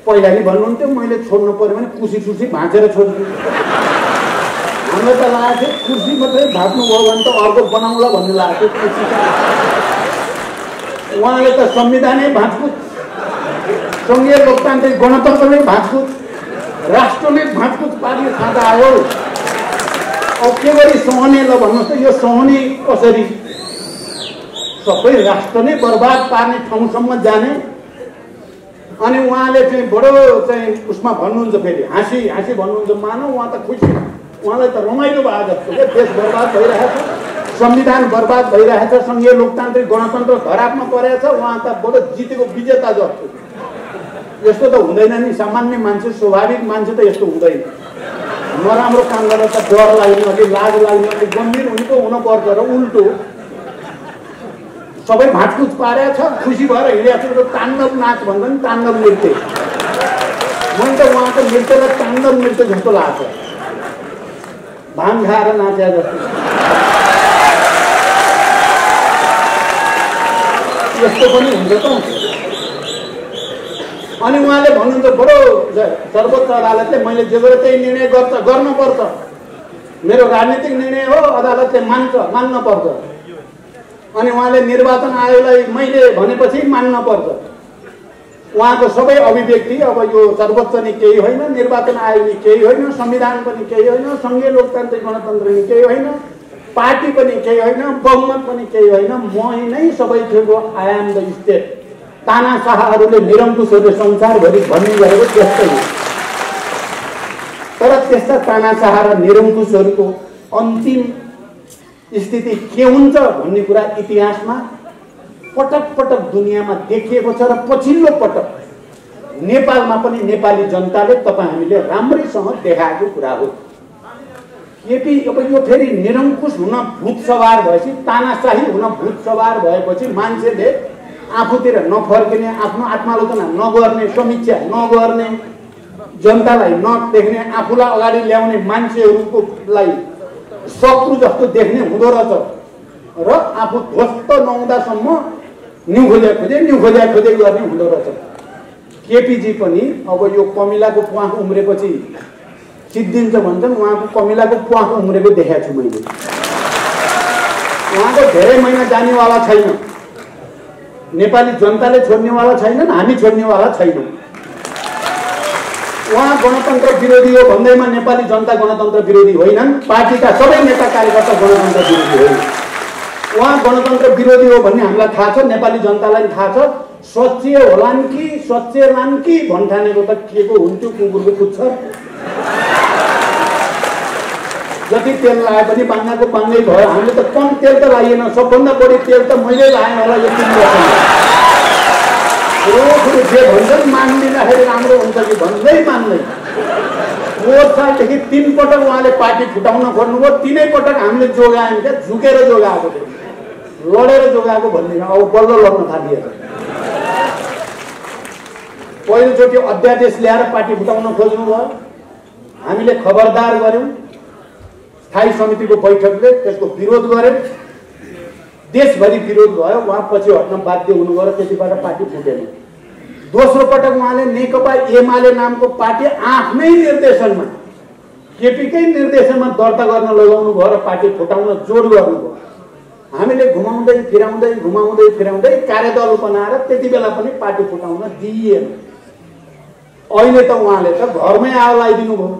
S1: पहिला नि भन्नुहुन्थ्यो मैले छोड्नु पर्यो भने कुर्सी भाँचेर छोड्छु। हामीलाई त लागेको थियो कुर्सी मात्रै भाँच्नु भयो भने त अर्को बनाउँला भन्ने लागेको थियो। उहाँले त संविधानै भाँचकुट, सङ्घीय लोकतान्त्रिक गणतन्त्र नै भाँचकुट, राष्ट्र नै भाँचकुट पार्ने खाँदा आयो। अब के गरी सहने ल भन्नुहोस् त? यो सहने कसरी? सबै राष्ट्र नै बर्बाद पार्ने ठाउँसम्म जाने। अनि उहाँले चाहिँ बडो चाहिँ उसमा भन्नुहुन्छ, फेरि हाँसी हाँसी भन्नुहुन्छ, मानौ उहाँ त खुसी, उहाँलाई त रमाइलो भयो जस्तो क्या। देश बर्बाद भइरहेछ, संविधान बर्बाद भइरहेछ, सङ्घीय लोकतान्त्रिक गणतन्त्र धरापमा परेछ, उहाँ त बडो जितेको विजेता जस्तो। यस्तो त हुँदैन नि, सामान्य मान्छे, स्वाभाविक मान्छे त यस्तो हुँदैन। नराम्रो काम गरेर त डर लाग्ने, अलि लाज लाग्ने, अलि गम्भीर हुनेको हुनुपर्छ र उल्टो सबै भाँचकुच पारेछ, खुसी भएर हिँडेको छ। ताण्डव नाच भन्छ नि, ताण्डव नृत्य। मैले त उहाँको नृत्यलाई ताण्डव नृत्य जस्तो लाग्छ, भाङ खाएर नाचे जस्तो। यस्तो पनि हुन्छ त। अनि उहाँले भन्नुहुन्छ बडो सर्वोच्च अदालतले मैले जे गरे त्यही निर्णय गर्नुपर्छ, मेरो राजनीतिक निर्णय हो, अदालतले मान्न पर्छ। अनि उहाँले निर्वाचन आयोगलाई मैले भनेपछि मान्न पर्छ। उहाँको सबै अभिव्यक्ति अब यो सर्वोच्च नि केही होइन, निर्वाचन आयोग नि केही होइन, संविधान पनि केही होइन, संघीय लोकतान्त्रिक गणतन्त्र नि केही होइन, पार्टी पनि केही होइन, बहुमत पनि केही होइन, म नै सबै थोकको आई एम द स्टेट। तानाशाहहरूले निरङ्कुशहरूले संसारभरि भन्ने गरेको त्यस्तै हो। तर त्यस्ता तानाशाह र निरङ्कुशहरूको अन्तिम स्थिति के हुन्छ भन्ने कुरा इतिहासमा पटक पटक दुनियाँमा देखिएको छ र पछिल्लो पटक नेपालमा पनि नेपाली जनताले तपाईँ हामीले राम्रैसँग देखाएको कुरा हो। केपी अब यो फेरि निरङ्कुश हुन भूत सवार भएपछि, तानाशाही हुन भूत सवार भएपछि मान्छेले आफूतिर नफर्किने, आफ्नो आत्मालोचना नगर्ने, समीक्षा नगर्ने, जनतालाई नदेख्ने, आफूलाई अगाडि ल्याउने मान्छेहरूलाई शत्रु जस्तो देख्ने हुँदो रहेछ र आफू ध्वस्त नहुँदासम्म न्यु खोज्या खोजे गर्ने हुँदो रहेछ। केपीजी पनि अब यो कमिलाको प्वाख उम्रेपछि सिद्धिन्छ भन्छन्, उहाँको कमिलाको प्वाख उम्रेको देखाएको छु मैले। उहाँको धेरै महिना जानेवाला छैन, नेपाली जनताले छोड्नेवाला छैनन्, हामी छोड्नेवाला छैनौँ। उहाँ गणतन्त्र विरोधी हो भन्दैमा नेपाली जनता गणतन्त्र विरोधी होइनन्, पार्टीका सबै नेता कार्यकर्ता गणतन्त्र विरोधी होइन। उहाँ गणतन्त्र विरोधी हो भन्ने हामीलाई थाहा छ, नेपाली जनतालाई थाहा छ। सच्चे होलान् कि सच्चेलान् कि भन्ठानेको त के को हुन्थ्यो, कुकुरको पुच्छर। जति तेल लाए पनि बाङ्गाको बाङ्गै भयो। हामीले त कम तेल त लाइएन, सबभन्दा बढी तेल त मैले लाएँ होला यो 3 वर्षमा। ठुलो जे भन्छन् मानिदिँदाखेरि राम्रो हुन्छ कि भन्दै मान्दै 4 सालदेखि 3 पटक उहाँले पार्टी फुटाउन खोज्नुभयो। 3 पटक हामीले जोगायौँ क्या, झुकेर जोगाएको थियो, लडेर जोगाएको भन्दैन। अब बल्ल लड्न थालिएर पहिलोचोटि अध्यादेश ल्याएर पार्टी फुटाउन खोज्नुभयो। हामीले खबरदार गर्यौँ, स्थायी समितिको बैठकले त्यसको विरोध गर्यो, देशभरि विरोध भयो। उहाँ पछि हट्न बाध्य हुनुभयो र त्यतिबाट पार्टी फुटेन। दोस्रो पटक उहाँले नेकपा एमाले नामको पार्टी आफ्नै निर्देशनमा, केपीकै निर्देशनमा दर्ता गर्न लगाउनु भयो र पार्टी फुटाउन जोड गर्नुभयो। हामीले घुमाउँदै फिराउँदै कार्यदल बनाएर त्यति बेला पनि पार्टी फुटाउन दिइएन। अहिले त उहाँले त घरमै आएर लगाइदिनु भयो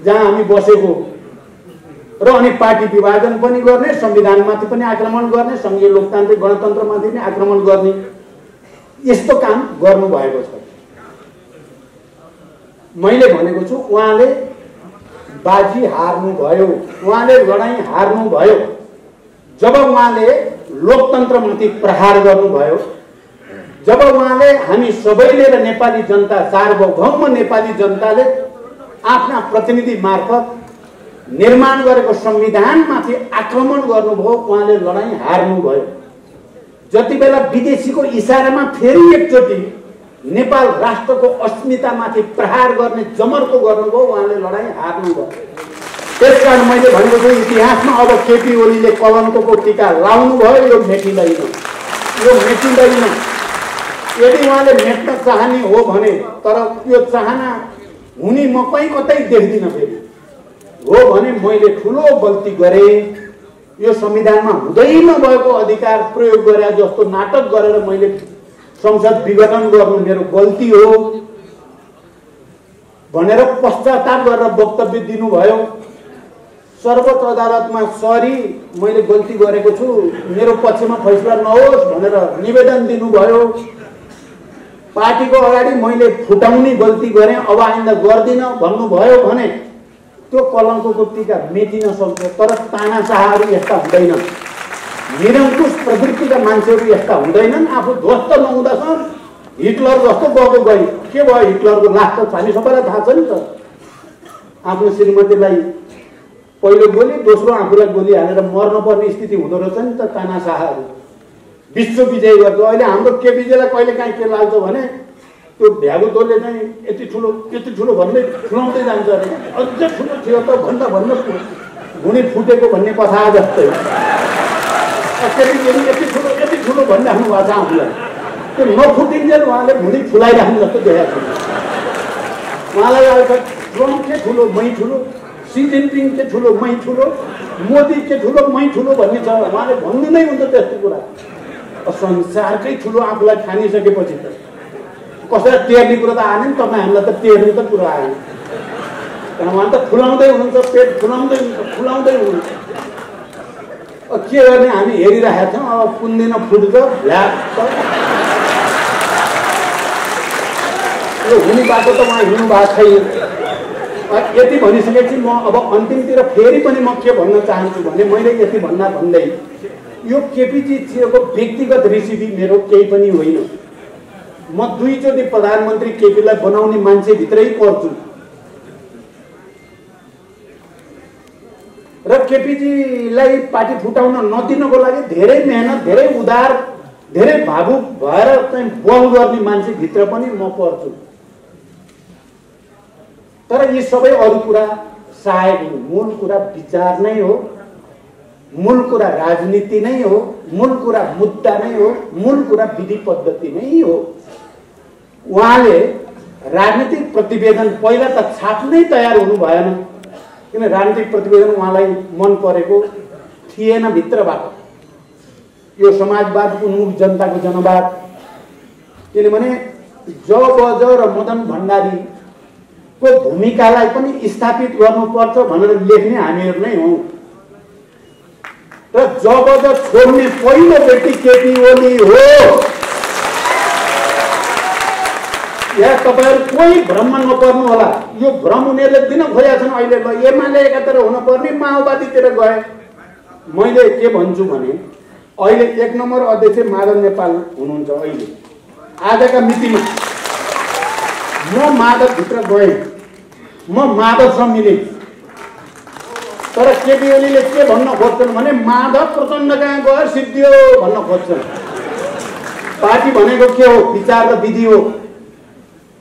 S1: जहाँ हामी बसेको, र अनि पार्टी विभाजन पनि गर्ने, संविधानमाथि पनि आक्रमण गर्ने, संघीय लोकतान्त्रिक गणतन्त्रमाथि पनि आक्रमण गर्ने, यस्तो काम गर्नुभएको छ। मैले भनेको छु उहाँले बाजी हार्नुभयो, उहाँले लडाईँ हार्नुभयो। जब उहाँले लोकतन्त्रमाथि प्रहार गर्नुभयो, जब उहाँले हामी सबैले र नेपाली जनता, सार्वभौम नेपाली जनताले आफ्ना प्रतिनिधि मार्फत निर्माण गरेको संविधानमाथि आक्रमण गर्नुभयो, उहाँले लडाईँ हार्नुभयो। जति बेला विदेशीको इसारामा फेरि एकचोटि नेपाल राष्ट्रको अस्मितामाथि प्रहार गर्ने जमर्को गर्नुभयो, उहाँले लडाईँ हार्नुभयो। त्यसकारण मैले भनेको छु इतिहासमा अब केपी ओलीले कलङ्कको टीका लाउनुभयो, यो मेटिँदैन, यो मेटिँदैन। यदि उहाँले मेट्न चाहने हो भने, तर यो चाहना हुने म कतै देख्दिनँ। फेरि हो भने मैले ठुलो गल्ती गरेँ, यो संविधानमा हुँदै नभएको अधिकार प्रयोग गरे जस्तो नाटक गरेर मैले संसद विघटन गर्नु मेरो गल्ती हो भनेर पश्चाताप गरेर वक्तव्य दिनुभयो। सर्वोच्च अदालतमा सरी मैले गल्ती गरेको छु, मेरो पक्षमा फैसला नहोस् भनेर निवेदन दिनुभयो। पार्टीको अगाडि मैले फुटाउने गल्ती गरेँ, अब आइन्दा गर्दिनँ भन्नुभयो भने त्यो कलङ्कको टीका मेटिन सक्छ। तर तानाशाहहरू यस्ता हुँदैनन्, निरङ्कुश प्रवृत्तिका मान्छेहरू यस्ता हुँदैनन्। आफू ध्वस्त नहुँदासम्म हिटलर जस्तो गएको गई के भयो, हिटलरको लास त हामी सबैलाई थाहा छ नि त। आफ्नो श्रीमतीलाई पहिलो गोली, दोस्रो आफूलाई गोली हालेर मर्नुपर्ने स्थिति हुँदो रहेछ नि त। तानाशाहहरू विश्व विजय गर्छ। अहिले हाम्रो केपीजीलाई कहिले काहीँ के लाग्छ भने त्यो भ्यागुतोले चाहिँ यति ठुलो भन्दै ठुलाउँदै जान्छ अरे, अझ ठुलो थियो त भन्दा घुँडी फुटेको भन्ने कथा जस्तै। केपीजीले यति ठुलो भनिराख्नु भएको छ आफूलाई। त्यो नफुटिन्जेल उहाँले भुँडी फुलाइराख्नु जस्तो देखाएको छ। उहाँलाई अब ट्रम्प के ठुलो मै ठुलो, सी जिनपिङ के ठुलो मै ठुलो, मोदी के ठुलो मै ठुलो भन्ने छ। उहाँले भन्नु नै हुन्छ त्यस्तो कुरा। संसारकै ठुलो आफूलाई ठानिसकेपछि त कसैलाई टेर्ने कुरो त आएन नि। तपाईँ हामीलाई त टेर्ने त कुरो आएन। उहाँ त फुलाउँदै हुनुहुन्छ, पेट फुलाउँदै हुनुहुन्छ। के गर्ने हामी हेरिरहेका छौँ। अब कुन दिन फुट्छ भ्याप यो हुने बाटो त उहाँ हिँड्नु भएको छैन। यति भनिसकेपछि म अब अन्तिमतिर फेरि पनि म के भन्न चाहन्छु भने मैले यति भन्दै यो केपीजीको व्यक्तिगत रेसिपी मेरो केही पनि होइन। म दुईचोटि प्रधानमन्त्री केपीलाई बनाउने मान्छेभित्रै पर्छु र केपीजीलाई पार्टी फुटाउन नदिनको लागि धेरै मेहनत, धेरै उदार, धेरै भावुक भएर चाहिँ बल गर्ने मान्छेभित्र पनि म पर्छु। तर यी सबै अरू कुरा सहायक हुन्। मूल कुरा विचार नै हो, मूल कुरा राजनीति नै हो, मूल कुरा मुद्दा नै हो, मूल कुरा विधि पद्धति नै हो। उहाँले राजनीतिक प्रतिवेदन पहिला त छाप्नै तयार हुनु भएन, किन राजनीतिक प्रतिवेदन उहाँलाई मन परेको थिएन भित्रबाट। यो समाजवाद उन्मुख जनताको जनवाद, किनभने जबज र मदन भण्डारीको भूमिकालाई पनि स्थापित गर्नुपर्छ भनेर लेख्ने हामीहरू नै हौँ। र जबज छोड्ने पहिलो व्यक्ति केपी ओली हो। यहाँ तपाईहरु कोही भ्रममा नपर्नु होला। यो भ्रम उनीहरूले दिन खोजेका छन्। अहिले एमाले एकातिर हुनुपर्ने माओवादीतिर गए। मैले के भन्छु भने अहिले 1 नम्बर अध्यक्ष माधव नेपाल हुनुहुन्छ। अहिले आजका मितिमा म माधव भित्र गएँ, म माधवसँग मिलेँ। तर केपी ओलीले के भन्न खोज्छन् भने माधव प्रचण्ड कहाँ गएर सिद्धियो भन्न खोज्छन्। पार्टी भनेको के हो? विचार र विधि हो।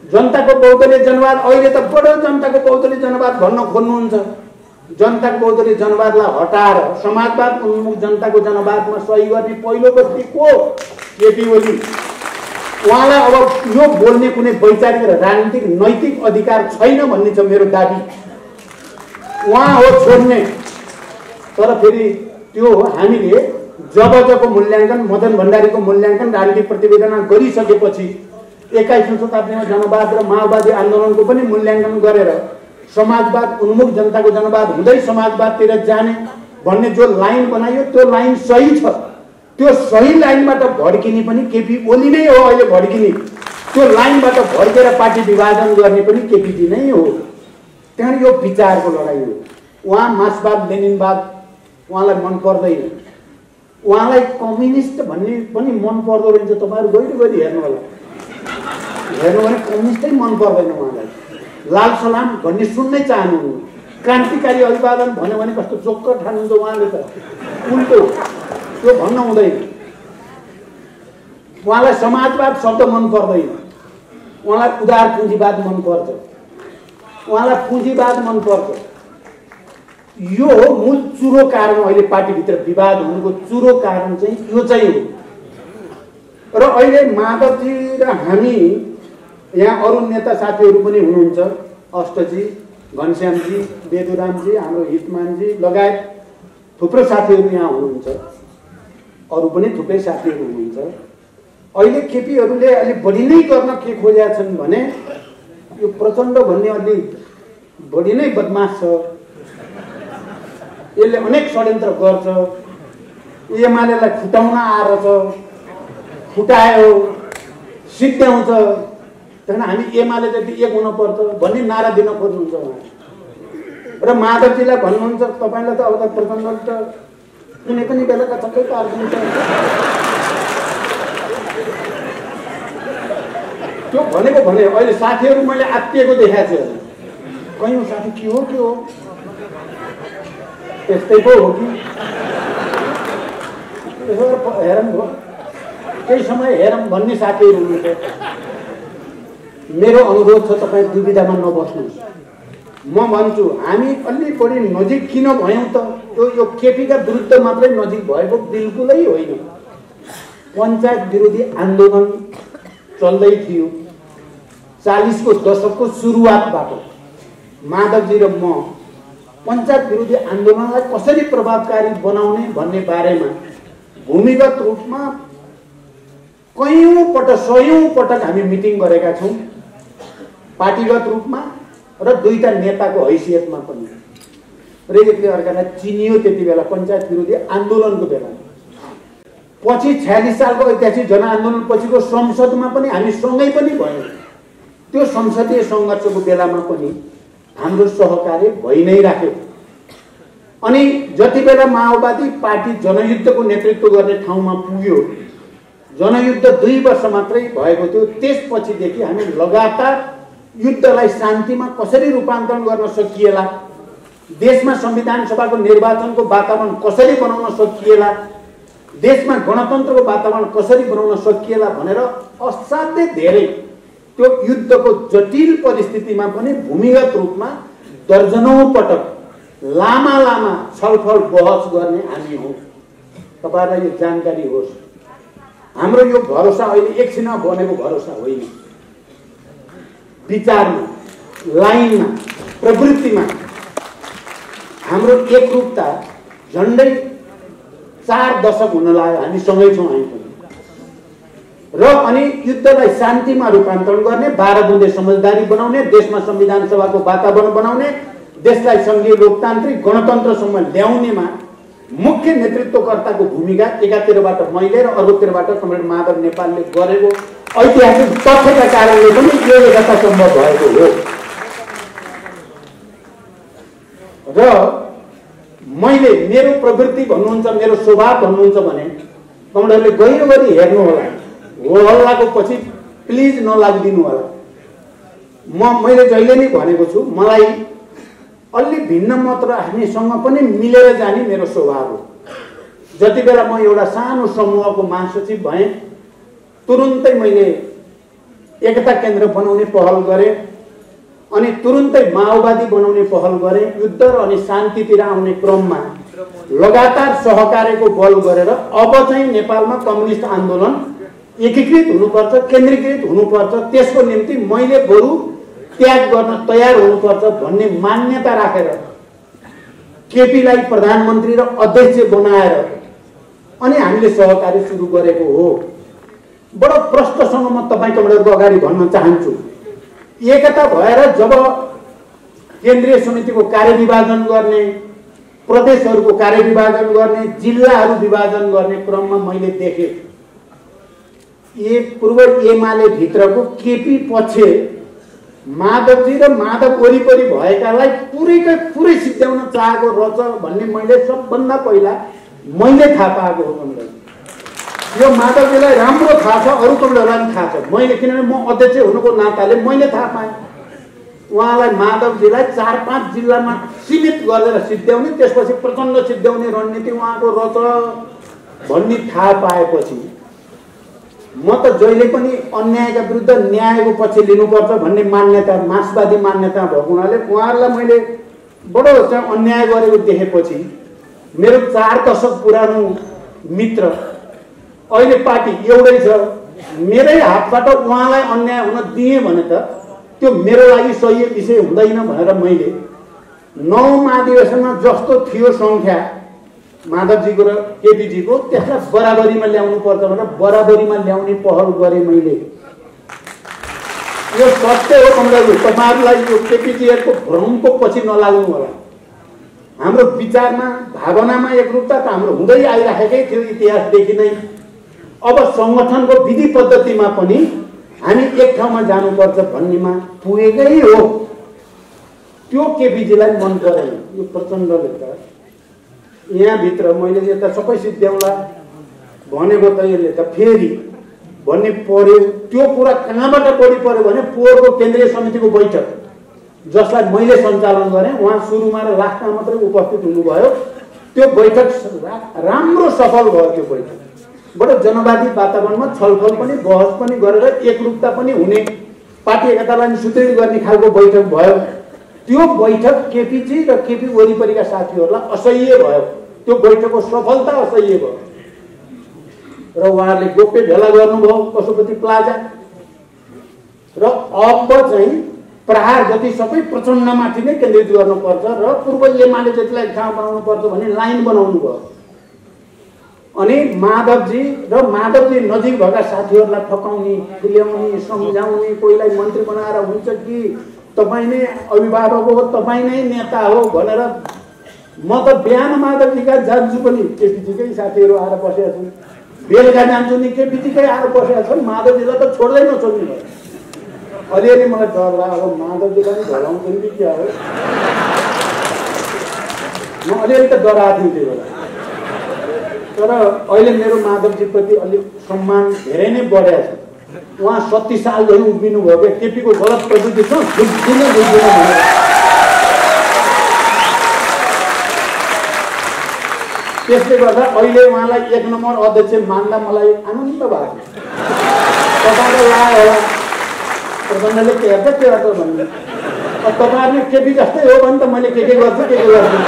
S1: जनताको बहुदलीय जनवाद अहिले त बडो जनताको बहुदलीय जनवाद भन्न खोज्नुहुन्छ। जनताको बहुदलीय जनवादलाई हटाएर समाजवाद उन्मुख जनताको जनवादमा सही गर्ने पहिलो व्यक्ति को? केपी ओली। उहाँलाई अब यो बोल्ने कुनै वैचारिक र राजनीतिक नैतिक अधिकार छैन भन्ने छ मेरो दाबी। उहाँ हो छोड्ने। तर फेरि त्यो हामीले जबजको मूल्याङ्कन, मदन भण्डारीको मूल्याङ्कन राजनीतिक प्रतिवेदनमा गरिसकेपछि 21औं शताब्दीमा जनवाद र माओवादी आन्दोलनको पनि मूल्याङ्कन गरेर समाजवाद उन्मुख जनताको जनवाद हुँदै समाजवादतिर जाने भन्ने जो लाइन बनाइयो त्यो लाइन सही छ। त्यो सही लाइनबाट भड्किने पनि केपी ओली नै हो। अहिले भड्किने त्यो लाइनबाट भड्केर पार्टी विभाजन गर्ने पनि केपीजी नै हो। त्यहाँ यो विचारको लडाई हो। उहाँ मार्क्सवाद लेनिनवाद उहाँलाई मन पर्दैन। उहाँलाई कम्युनिस्ट भन्ने पनि मन पर्दो रहेछ। तपाईहरु गइरगरि हेर्नु होला। हेर्नु भने कम्युनिस्टै मन पर्दैन उहाँलाई। लाल सलाम भन्ने सुन्नै चाहनुहुन्न। क्रान्तिकारी अभिवादन भन्यो भने कस्तो चोक्क ठान्नुहुन्छ उहाँले त। उल्टो त्यो भन्न हुँदैन। उहाँलाई समाजवाद शब्द मन पर्दैन। उहाँलाई उदार पुँजीवाद मन पर्छ। उहाँलाई पुँजीवाद मन पर्छ। यो हो मूल चुरो कारण। अहिले पार्टीभित्र विवाद हुनुको चुरो कारण चाहिँ यो चाहिँ हो। र अहिले माधवजी र हामी यहाँ अरू नेता साथीहरू पनि हुनुहुन्छ। अष्टजी, घनश्यामजी, बेदुरामजी, हाम्रो हितमानजी लगायत थुप्रो साथीहरू यहाँ हुनुहुन्छ। अरू पनि थुप्रै साथीहरू हुनुहुन्छ। अहिले केपीहरूले अलि बढी नै गर्न के खोजेका छन् भने यो प्रचण्ड भन्ने अलि बढी नै बदमास छ। यसले अनेक षड्यन्त्र गर्छ। एमालेलाई फुटाउन आएर छ, फुटायो, सिद्ध्याउँछ। त्यहाँ हामी एमाले जति एक हुनुपर्छ भन्ने नारा दिन खोज्नुहुन्छ उहाँ। र माधवजीलाई भन्नुहुन्छ तपाईलाई त अब त प्रचण्डले त कुनै पनि बेलाका छक्कै पार्दिन्छ। त्यो भनेको भने अहिले साथीहरू मैले आत्तिएको देखाएको छु। कयौं साथी के हो त्यस्तै पो हो कि हेरौँ भयो। केही समय हेरौँ भन्ने साथीहरू हुनुहुन्छ। मेरो अनुरोध छ तपाईँ दुविधामा नबस्नुहोस्। म भन्छु हामी अलि बढी नजिक किन भयौँ त? यो केपीका विरुद्ध मात्रै नजिक भएको बिल्कुलै होइन। पञ्चायत विरोधी आन्दोलन चल्दै थियो। 40 को दशकको सुरुवातबाट माधवजी र म पञ्चायत विरोधी आन्दोलनलाई कसरी प्रभावकारी बनाउने भन्ने बारेमा भूमिगत रूपमा सयौं पटक हामी मिटिङ गरेका छौं, पार्टीगत रूपमा र दुईटा नेताको हैसियतमा पनि। र एकले अर्कालाई चिनियो त्यति बेला पञ्चायत विरोधी आन्दोलनको बेला। पछि 46 सालको ऐतिहासिक जनआन्दोलन पछिको संसदमा पनि हामी सँगै पनि भयौं। त्यो संसदीय संघर्षको बेलामा पनि हाम्रो सहकार्य भइ नै राख्यो। अनि जति बेला माओवादी पार्टी जनयुद्धको नेतृत्व गर्ने ठाउँमा पुग्यो, जनयुद्ध 2 वर्ष मात्रै भएको थियो, त्यसपछिदेखि हामी लगातार युद्धलाई शान्तिमा कसरी रूपान्तरण गर्न सकिएला, देशमा संविधान सभाको निर्वाचनको वातावरण कसरी बनाउन सकिएला, देशमा गणतन्त्रको वातावरण कसरी बनाउन सकिएला भनेर असाध्यै धेरै त्यो युद्धको जटिल परिस्थितिमा पनि भूमिगत रूपमा दर्जनौं पटक लामा छलफल बहस गर्ने हामी हौं। तपाईहरुलाई यो जानकारी होस्। हाम्रो यो भरोसा अहिले एकछिनमा बनेको भरोसा होइन। विचारमा, लाइनमा, प्रवृत्तिमा हाम्रो एकरूपता झन्डै 4 दशक हुन लाग्यो। हामी सँगै छौं हामी पनि। र अनि युद्धलाई शान्तिमा रूपान्तरण गर्ने, 12 बुँदे समझदारी बनाउने, देशमा संविधान सभाको वातावरण बनाउने, देशलाई संघीय लोकतान्त्रिक गणतन्त्रसम्म ल्याउनेमा मुख्य नेतृत्वकर्ताको भूमिका एकातिरबाट मैले र अर्कोतिरबाट कमरेड माधव नेपालले गरेको ऐतिहासिक तथ्यका कारणले पनि यो एकता सम्भव भएको हो। र मैले मेरो प्रवृत्ति भन्नुहुन्छ, मेरो स्वभाव भन्नुहुन्छ भने कमरेडले गहिरो गरी हेर्नु होला। हो हल्लाको पछि प्लिज नलागिदिनु होला। मैले जहिले नै भनेको छु, मलाई अलि भिन्न मत राख्नेसँग पनि मिलेर जाने मेरो स्वभाव हो। जति बेला म एउटा सानो समूहको महासचिव भएँ, तुरुन्तै मैले एकता केन्द्र बनाउने पहल गरेँ अनि तुरुन्तै माओवादी बनाउने पहल गरेँ। युद्ध र अनि शान्तितिर आउने क्रममा लगातार सहकार्यको बल गरेर अब चाहिँ नेपालमा कम्युनिस्ट आन्दोलन एकीकृत हुनुपर्छ, केन्द्रीकृत हुनुपर्छ, त्यसको निम्ति मैले बरु त्याग गर्न तयार हुनुपर्छ भन्ने मान्यता राखेर केपीलाई प्रधानमन्त्री र अध्यक्ष बनाएर अनि हामीले सहकार्य सुरु गरेको हो। बडो प्रश्नसँग म तपाईको अगाडि भन्न चाहन्छु। एकता भएर जब केन्द्रीय समितिको कार्यविभाजन गर्ने, प्रदेशहरूको कार्यविभाजन गर्ने, जिल्लाहरू विभाजन गर्ने क्रममा मैले देखेँ पूर्व एमाले भित्रको केपी पक्ष माधवजी र माधव वरिपरि भएकालाई पुरै सिद्ध्याउन चाहेको रहेछ भन्ने मैले सबभन्दा पहिला मैले थाहा पाएको हो। यो माधवजीलाई राम्रो थाहा छ, अरू कमरेडलाई पनि थाहा छ। मैले किनभने म अध्यक्ष हुनुको नाताले मैले थाहा पाएँ। उहाँलाई माधवजीलाई 4-5 जिल्लामा सीमित गरेर सिद्ध्याउने, त्यसपछि प्रचण्ड सिद्ध्याउने रणनीति उहाँको रहेछ भन्ने थाहा पाएपछि म त जहिले पनि अन्यायका विरुद्ध न्यायको पक्ष लिनुपर्छ भन्ने मान्यता, मार्क्सवादी मान्यता भएको हुनाले उहाँहरूलाई मैले बडो चाहिँ अन्याय गरेको देखेपछि मेरो 4 दशक पुरानो मित्र अहिले पार्टी एउटै छ, मेरै हातबाट उहाँलाई अन्याय हुन दिएँ भने त त्यो मेरो लागि सही विषय हुँदैन भनेर मैले 9 महाधिवेशनमा जस्तो थियो संख्या माधवजीको र केपीजीको त्यसलाई बराबरीमा ल्याउनु पर्छ भनेर बराबरीमा ल्याउने पहल गरेँ मैले। यो सत्य हो कमरेडहरू, तपाईहरुलाई यो केपीजीहरुको भ्रमको पछि नलाग्नु होला। हाम्रो विचारमा, भावनामा एकरूपता त हाम्रो हुँदै आइराखेकै थियो इतिहासदेखि नै। अब संगठनको विधि पद्धतिमा पनि हामी एक ठाउँमा जानुपर्छ भन्नेमा पुगेकै हो। त्यो केपीजीलाई मन परेन। यो प्रचण्डले त यहाँ भित्र मैले यता सबै सिद्ध्याउला भनेको त यसले त फेरि भन्ने पर्यो। त्यो कुरा कहाँबाट बढी पर्यो भने पोहोरको केन्द्रीय समितिको बैठक जसलाई मैले सञ्चालन गरेँ, उहाँ सुरुमा र लास्टमा मात्रै उपस्थित हुनुभयो। त्यो बैठक राम्रो सफल भयो। त्यो बैठक बडो जनवादी वातावरणमा छलफल पनि बहस पनि गरेर एकरूपता पनि हुने, पार्टी एकतालाई सुदृढ गर्ने खालको बैठक भयो। त्यो बैठक केपीजी र केपी वरिपरिका साथीहरूलाई असह्य भयो। त्यो बैठकको सफलता असह्य भयो र उहाँहरूले गोप्य भेला गर्नुभयो पशुपति प्लाजा। र अब चाहिँ प्रहार जति सबै प्रचण्डमाथि नै केन्द्रित गर्नुपर्छ र पूर्व एमाले जतिलाई ठाउँ बनाउनुपर्छ भन्ने लाइन बनाउनु भयो। अनि माधवजी र माधवजी नजिक भएका साथीहरूलाई फकाउने, फुल्याउने, सम्झाउने, कोहीलाई मन्त्री बनाएर हुन्छ कि तपाईँ नै अभिभावक हो, तपाईँ नै नेता हो भनेर म त बिहान माधवजीका जान्छु पनि, केपीजीकै साथीहरू आएर बसेका छन्, बेलुका जान्छु नि केपीजीकै आएर बसेका छन्, माधवजीलाई त छोड्दै नछोड्ने भयो। अलिअलि मलाई डर लाग्यो, अब माधवजीलाई पनि ढलाउँछन् कि क्या हो, म अलिअलि त डराएको थिएँ त्यो बेला। तर अहिले मेरो माधवजीप्रति अलिक सम्मान धेरै नै बढेको छ। उहाँ 37 सालदेखि उभिनु भयो क्या, केपीको गलत प्रवृत्ति छ बुझ्दिन भनेर। त्यसले गर्दा अहिले उहाँलाई 1 नम्बर अध्यक्ष मान्दा मलाई आनन्द भएको छ। तपाईँलाई लाग्यो होला प्रचण्डले के हेर्छ के गर्छ भन्ने, तपाईँहरूले केपी जस्तै हो भने त मैले के गर्छु के गर्छु,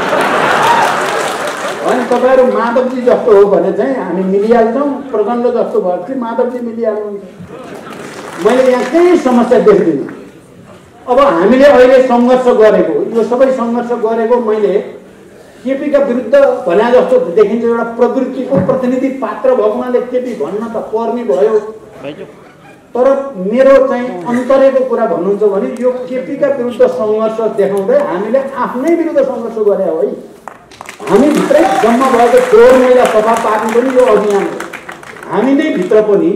S1: अनि तपाईँहरू माधवजी जस्तो हो भने चाहिँ हामी मिलिहाल्छौँ, प्रचण्ड जस्तो भयो कि माधवजी मिलिहाल्नुहुन्छ। मैले यहाँ केही समस्या देख्दिनँ। अब हामीले अहिले सङ्घर्ष गरेको, यो सबै सङ्घर्ष गरेको मैले केपीका विरुद्ध भने जस्तो देखिन्छ, एउटा प्रवृत्तिको प्रतिनिधि पात्र भएको हुनाले केपी भन्न त पर्ने भयो। तर मेरो चाहिँ अन्तरेको कुरा भन्नुहुन्छ भने यो केपीका विरुद्ध सङ्घर्ष देखाउँदै हामीले आफ्नै विरुद्ध सङ्घर्ष गरे हो है। हामी भित्रै जम्मा भएको फोहोर मैला सफा पार्नु पनि यो अभियान हो। हामी नै भित्र पनि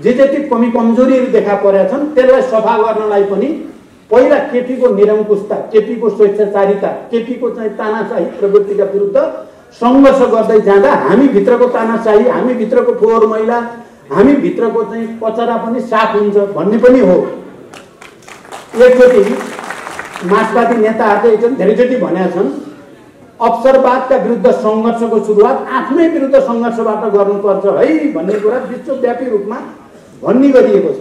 S1: जे जति कमी कमजोरीहरू देखा परेका छन् त्यसलाई सफा गर्नलाई पनि पहिला केपीको निरङ्कुशता, केपीको स्वेच्छाचारिता, केपीको चाहिँ तानाशाही प्रवृत्तिका विरुद्ध सङ्घर्ष गर्दै जाँदा हामी भित्रको तानाशाही, हामी भित्रको फोहोर मैला, हामी भित्रको चाहिँ कचरा पनि साफ हुन्छ भन्ने पनि हो। एकचोटि मार्क्सवादी नेताहरूले एकदम धेरैचोटि भनेका छन् अवसरवादका विरुद्ध सङ्घर्षको सुरुवात आफ्नै विरुद्ध सङ्घर्षबाट गर्नुपर्छ है भन्ने कुरा विश्वव्यापी रूपमा भन्ने गरिएको छ।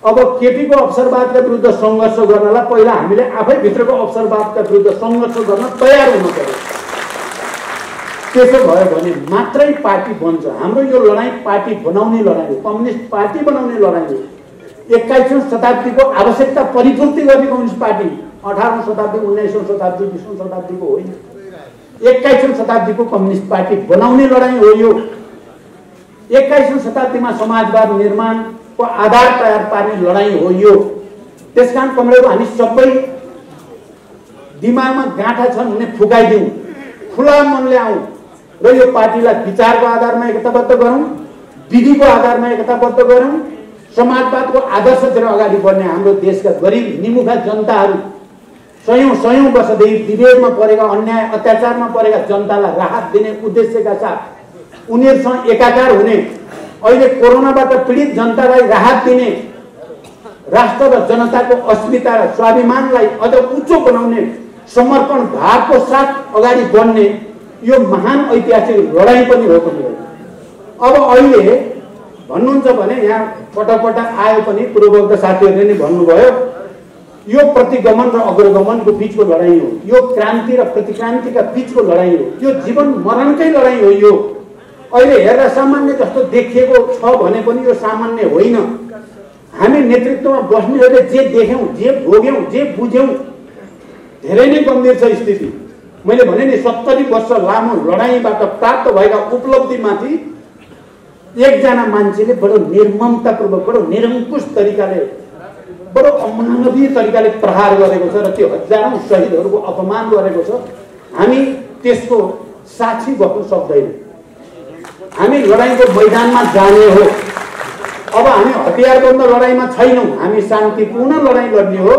S1: अब केपीको अवसरवादका विरुद्ध सङ्घर्ष गर्नलाई पहिला हामीले आफै भित्रको अवसरवादका विरुद्ध सङ्घर्ष गर्न तयार हुनु पर्यो। त्यसो भयो भने मात्रै पार्टी बन्छ। हाम्रो यो लडाइँ पार्टी बनाउने लडाइँ हो, कम्युनिस्ट पार्टी बनाउने लडाइँ हो। 21औं शताब्दीको आवश्यकता परिपूर्ति गर्ने कम्युनिस्ट पार्टी 18औं शताब्दी, 19औं शताब्दी, 20औं शताब्दीको होइन, 21औं शताब्दीको कम्युनिस्ट पार्टी बनाउने लडाइँ हो यो। 21औं शताब्दीमा समाजवाद निर्माणको आधार तयार पार्ने लडाइँ हो यो। त्यसकारण कमरेडहरू हामी सबै दिमागमा गाँठा छन् भने फुकाइदिउँ, खुला मनले आउँ र यो पार्टीलाई विचारको आधारमा एकताबद्ध गरौँ, विधिको आधारमा एकताबद्ध गरौँ, समाजवादको आदर्शतिर अगाडि बढ्ने हाम्रो देशका गरिब निमुखा जनताहरू सयौं वर्षदेखि विभेदमा परेका, अन्याय अत्याचारमा परेका जनतालाई राहत दिने उद्देश्यका साथ उनीहरूसँग एकाकार हुने, अहिले कोरोनाबाट पीडित जनतालाई राहत दिने, राष्ट्र र जनताको अस्मिता र स्वाभिमानलाई अझ उच्च बनाउने समर्पण भावको साथ अगाडि बढ्ने यो महान ऐतिहासिक लडाइँ पनि हो। अब अहिले भन्नुहुन्छ भने यहाँ पटक आयो पनि पूर्ववर्ती साथीहरूले नै भन्नुभयो यो प्रतिगमन र अग्रगमनको बीचको लडाइँ हो, यो क्रान्ति र प्रतिक्रान्तिका बीचको लडाइँ हो, यो जीवन मरणकै लडाइँ हो। यो अहिले हेर्दा सामान्य जस्तो देखिएको छ भने पनि यो सामान्य होइन। हामी नेतृत्वमा बस्नेहरूले जे देख्यौँ, जे भोग्यौँ, जे बुझ्यौँ धेरै नै गम्भीर छ स्थिति। मैले भने नि 70 वर्ष लामो लडाइँबाट प्राप्त भएका उपलब्धिमाथि एकजना मान्छेले बडो निर्ममतापूर्वक, बडो निरङ्कुश तरिकाले, बडो अमानवीय तरिकाले प्रहार गरेको छ र त्यो हजारौं शहीदहरूको अपमान गरेको छ। हामी त्यसको साक्षी बस्न सक्दैनौँ। हामी लडाइँको मैदानमा जाने हो। अब हामी हतियारबन्द लडाइँमा छैनौँ, हामी शान्तिपूर्ण लडाइँ लड्ने हो,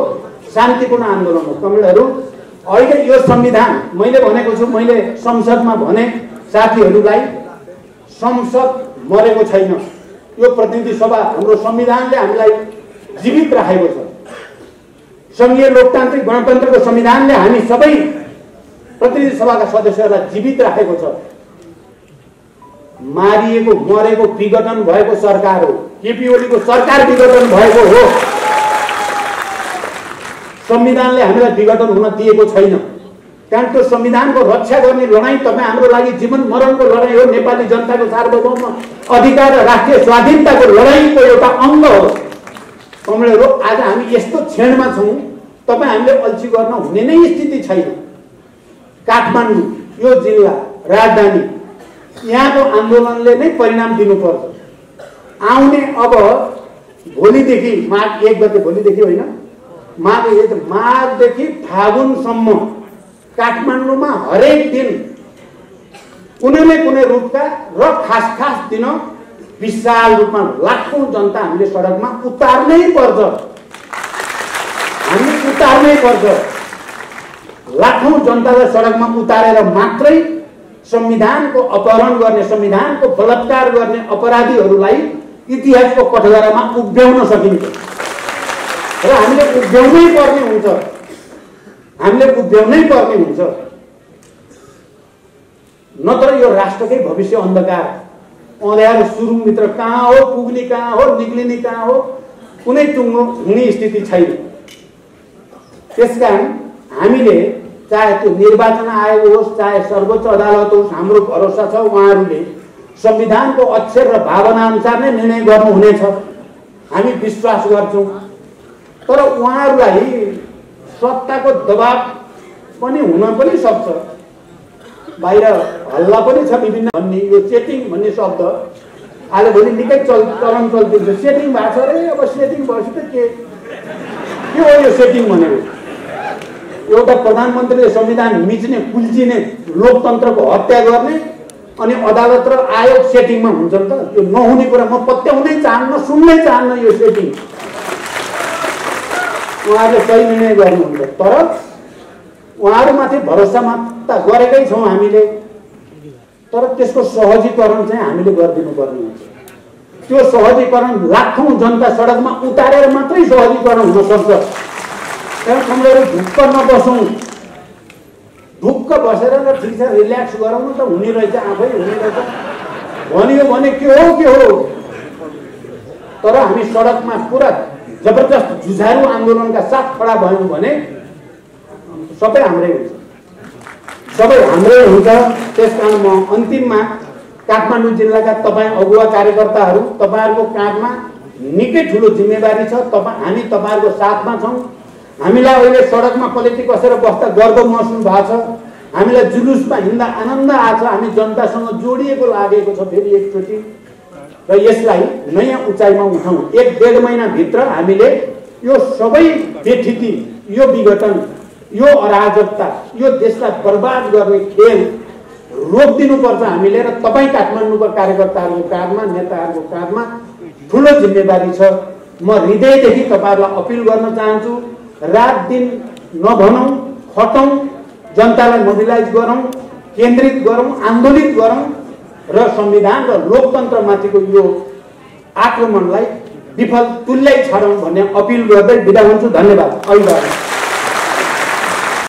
S1: शान्तिपूर्ण आन्दोलन हो। कमरेडहरू अहिले यो संविधान मैले भनेको छु, मैले संसदमा भने साथीहरूलाई संसद मरेको छैन। यो प्रतिनिधि सभा, हाम्रो संविधानले हामीलाई जीवित राखेको छ। संघीय लोकतान्त्रिक गणतन्त्रको संविधानले हामी सबै प्रतिनिधि सभाका सदस्यहरूलाई जीवित राखेको छ। मारिएको, मरेको, विघटन भएको सरकार हो, केपी ओलीको सरकार विघटन भएको हो। संविधानले हामीलाई विघटन हुन दिएको छैन। कारण त्यो संविधानको रक्षा गर्ने लडाइँ तपाईँ हाम्रो लागि जीवन मरणको लडाइँ हो। नेपाली जनताको सार्वभौम अधिकार र राष्ट्रिय स्वाधीनताको लडाइँको एउटा अङ्ग हो। कमरेडहरू आज हामी यस्तो क्षणमा छौँ तपाईँ हामीले अल्छी गर्न हुने नै स्थिति छैन। काठमाडौँ यो जिल्ला राजधानी यहाँको आन्दोलनले नै परिणाम दिनुपर्छ। आउने अब भोलिदेखि माघ 1 गते, भोलिदेखि होइन माघदेखि फागुनसम्म काठमाडौँमा हरेक दिन कुनै न कुनै रूपका र खास दिन विशाल रूपमा लाखौं जनता हामीले सडकमा उतार्नै पर्छ। हामी उतार्नै पर्छ। लाखौं जनतालाई सडकमा उतारेर मात्रै संविधानको अपहरण गर्ने, संविधानको बलात्कार गर्ने अपराधीहरूलाई इतिहासको कठघरामा उभ्याउन सकिन्छ र हामीले उभ्याउनै पर्ने हुन्छ। नत्र यो राष्ट्रकै भविष्य अन्धकार अँध्यारो सुरुङभित्र कहाँ हो, पुग्ने कहाँ हो, निक्लिने कहाँ हो, कुनै टुङ्गो हुने स्थिति छैन। त्यसकारण हामीले चाहे त्यो निर्वाचन आयोग होस्, चाहे सर्वोच्च अदालत होस्, हाम्रो भरोसा छ उहाँहरूले संविधानको अक्षर र भावना अनुसार नै निर्णय गर्नुहुनेछ, हामी विश्वास गर्छौँ। तर उहाँहरूलाई सत्ताको दबाब पनि हुन पनि सक्छ। बाहिर हल्ला पनि छ विभिन्न भन्ने, यो सेटिङ भन्ने शब्द आज भोलि निकै चलन चल्दैछ। सेटिङ भएको छ अरे, अब सेटिङ भएपछि त के हो यो सेटिङ भनेको? एउटा प्रधानमन्त्रीले संविधान मिच्ने, कुल्चिने, लोकतन्त्रको हत्या गर्ने अनि अदालत र आयोग सेटिङमा हुन्छ नि त? त्यो नहुने कुरा म पत्याउनै चाहन्न, सुन्नै चाहन्न यो सेटिङ। उहाँहरूले सही निर्णय गर्नुहुन्छ, तर उहाँहरूमाथि भरोसा मात्र गरेकै छौँ हामीले। तर त्यसको सहजीकरण चाहिँ हामीले गरिदिनु पर्ने हुन्छ। त्यो सहजीकरण लाखौं जनता सडकमा उतारेर मात्रै सहजीकरण हुन सक्छ। कमरेडहरू ढुक्क नबसौँ, ढुक्क बसेर र ठिक छ रिल्याक्स गरौँ न त, हुने रहेछ आफै हुने रहेछ भनियो भने के हो। तर हामी सडकमा पुरा जबरजस्त जुझारु आन्दोलनका साथ खडा भयौँ भने सबै हाम्रै हुन्छ। त्यसकारण म अन्तिममा काठमाडौँ जिल्लाका तपाईँ अगुवा कार्यकर्ताहरू, तपाईँहरूको काँधमा निकै ठुलो जिम्मेवारी छ। हामी तपाईँहरूको साथमा छौँ। हामीलाई अहिले सडकमा पलेटी कसेर बस्दा गर्व महसुस भएको छ। हामीलाई जुलुसमा हिँड्दा आनन्द आएको छ। हामी जनतासँग जोडिएको लागेको छ फेरि एकचोटि, र यसलाई नयाँ उचाइमा उठाउँ। 1-1.5 महिनाभित्र हामीले यो सबै बेठिती, यो विघटन, यो अराजकता, यो देशलाई बर्बाद गर्ने खेल रोकिदिनुपर्छ हामीले। र तपाईँ काठमाडौँका कार्यकर्ताहरूको काँधमा, नेताहरूको काँधमा ठुलो जिम्मेवारी छ। म हृदयदेखि तपाईँहरूलाई अपिल गर्न चाहन्छु, रात दिन नभनौँ, खटौँ, जनतालाई मोबिलाइज गरौँ, केन्द्रित गरौँ, आन्दोलित गरौँ र संविधान र लोकतन्त्रमाथिको यो आक्रमणलाई विफल तुल्याइ छाडौँ भन्ने अपिल गर्दै बिदा हुन्छु। धन्यवाद। अभिवादन।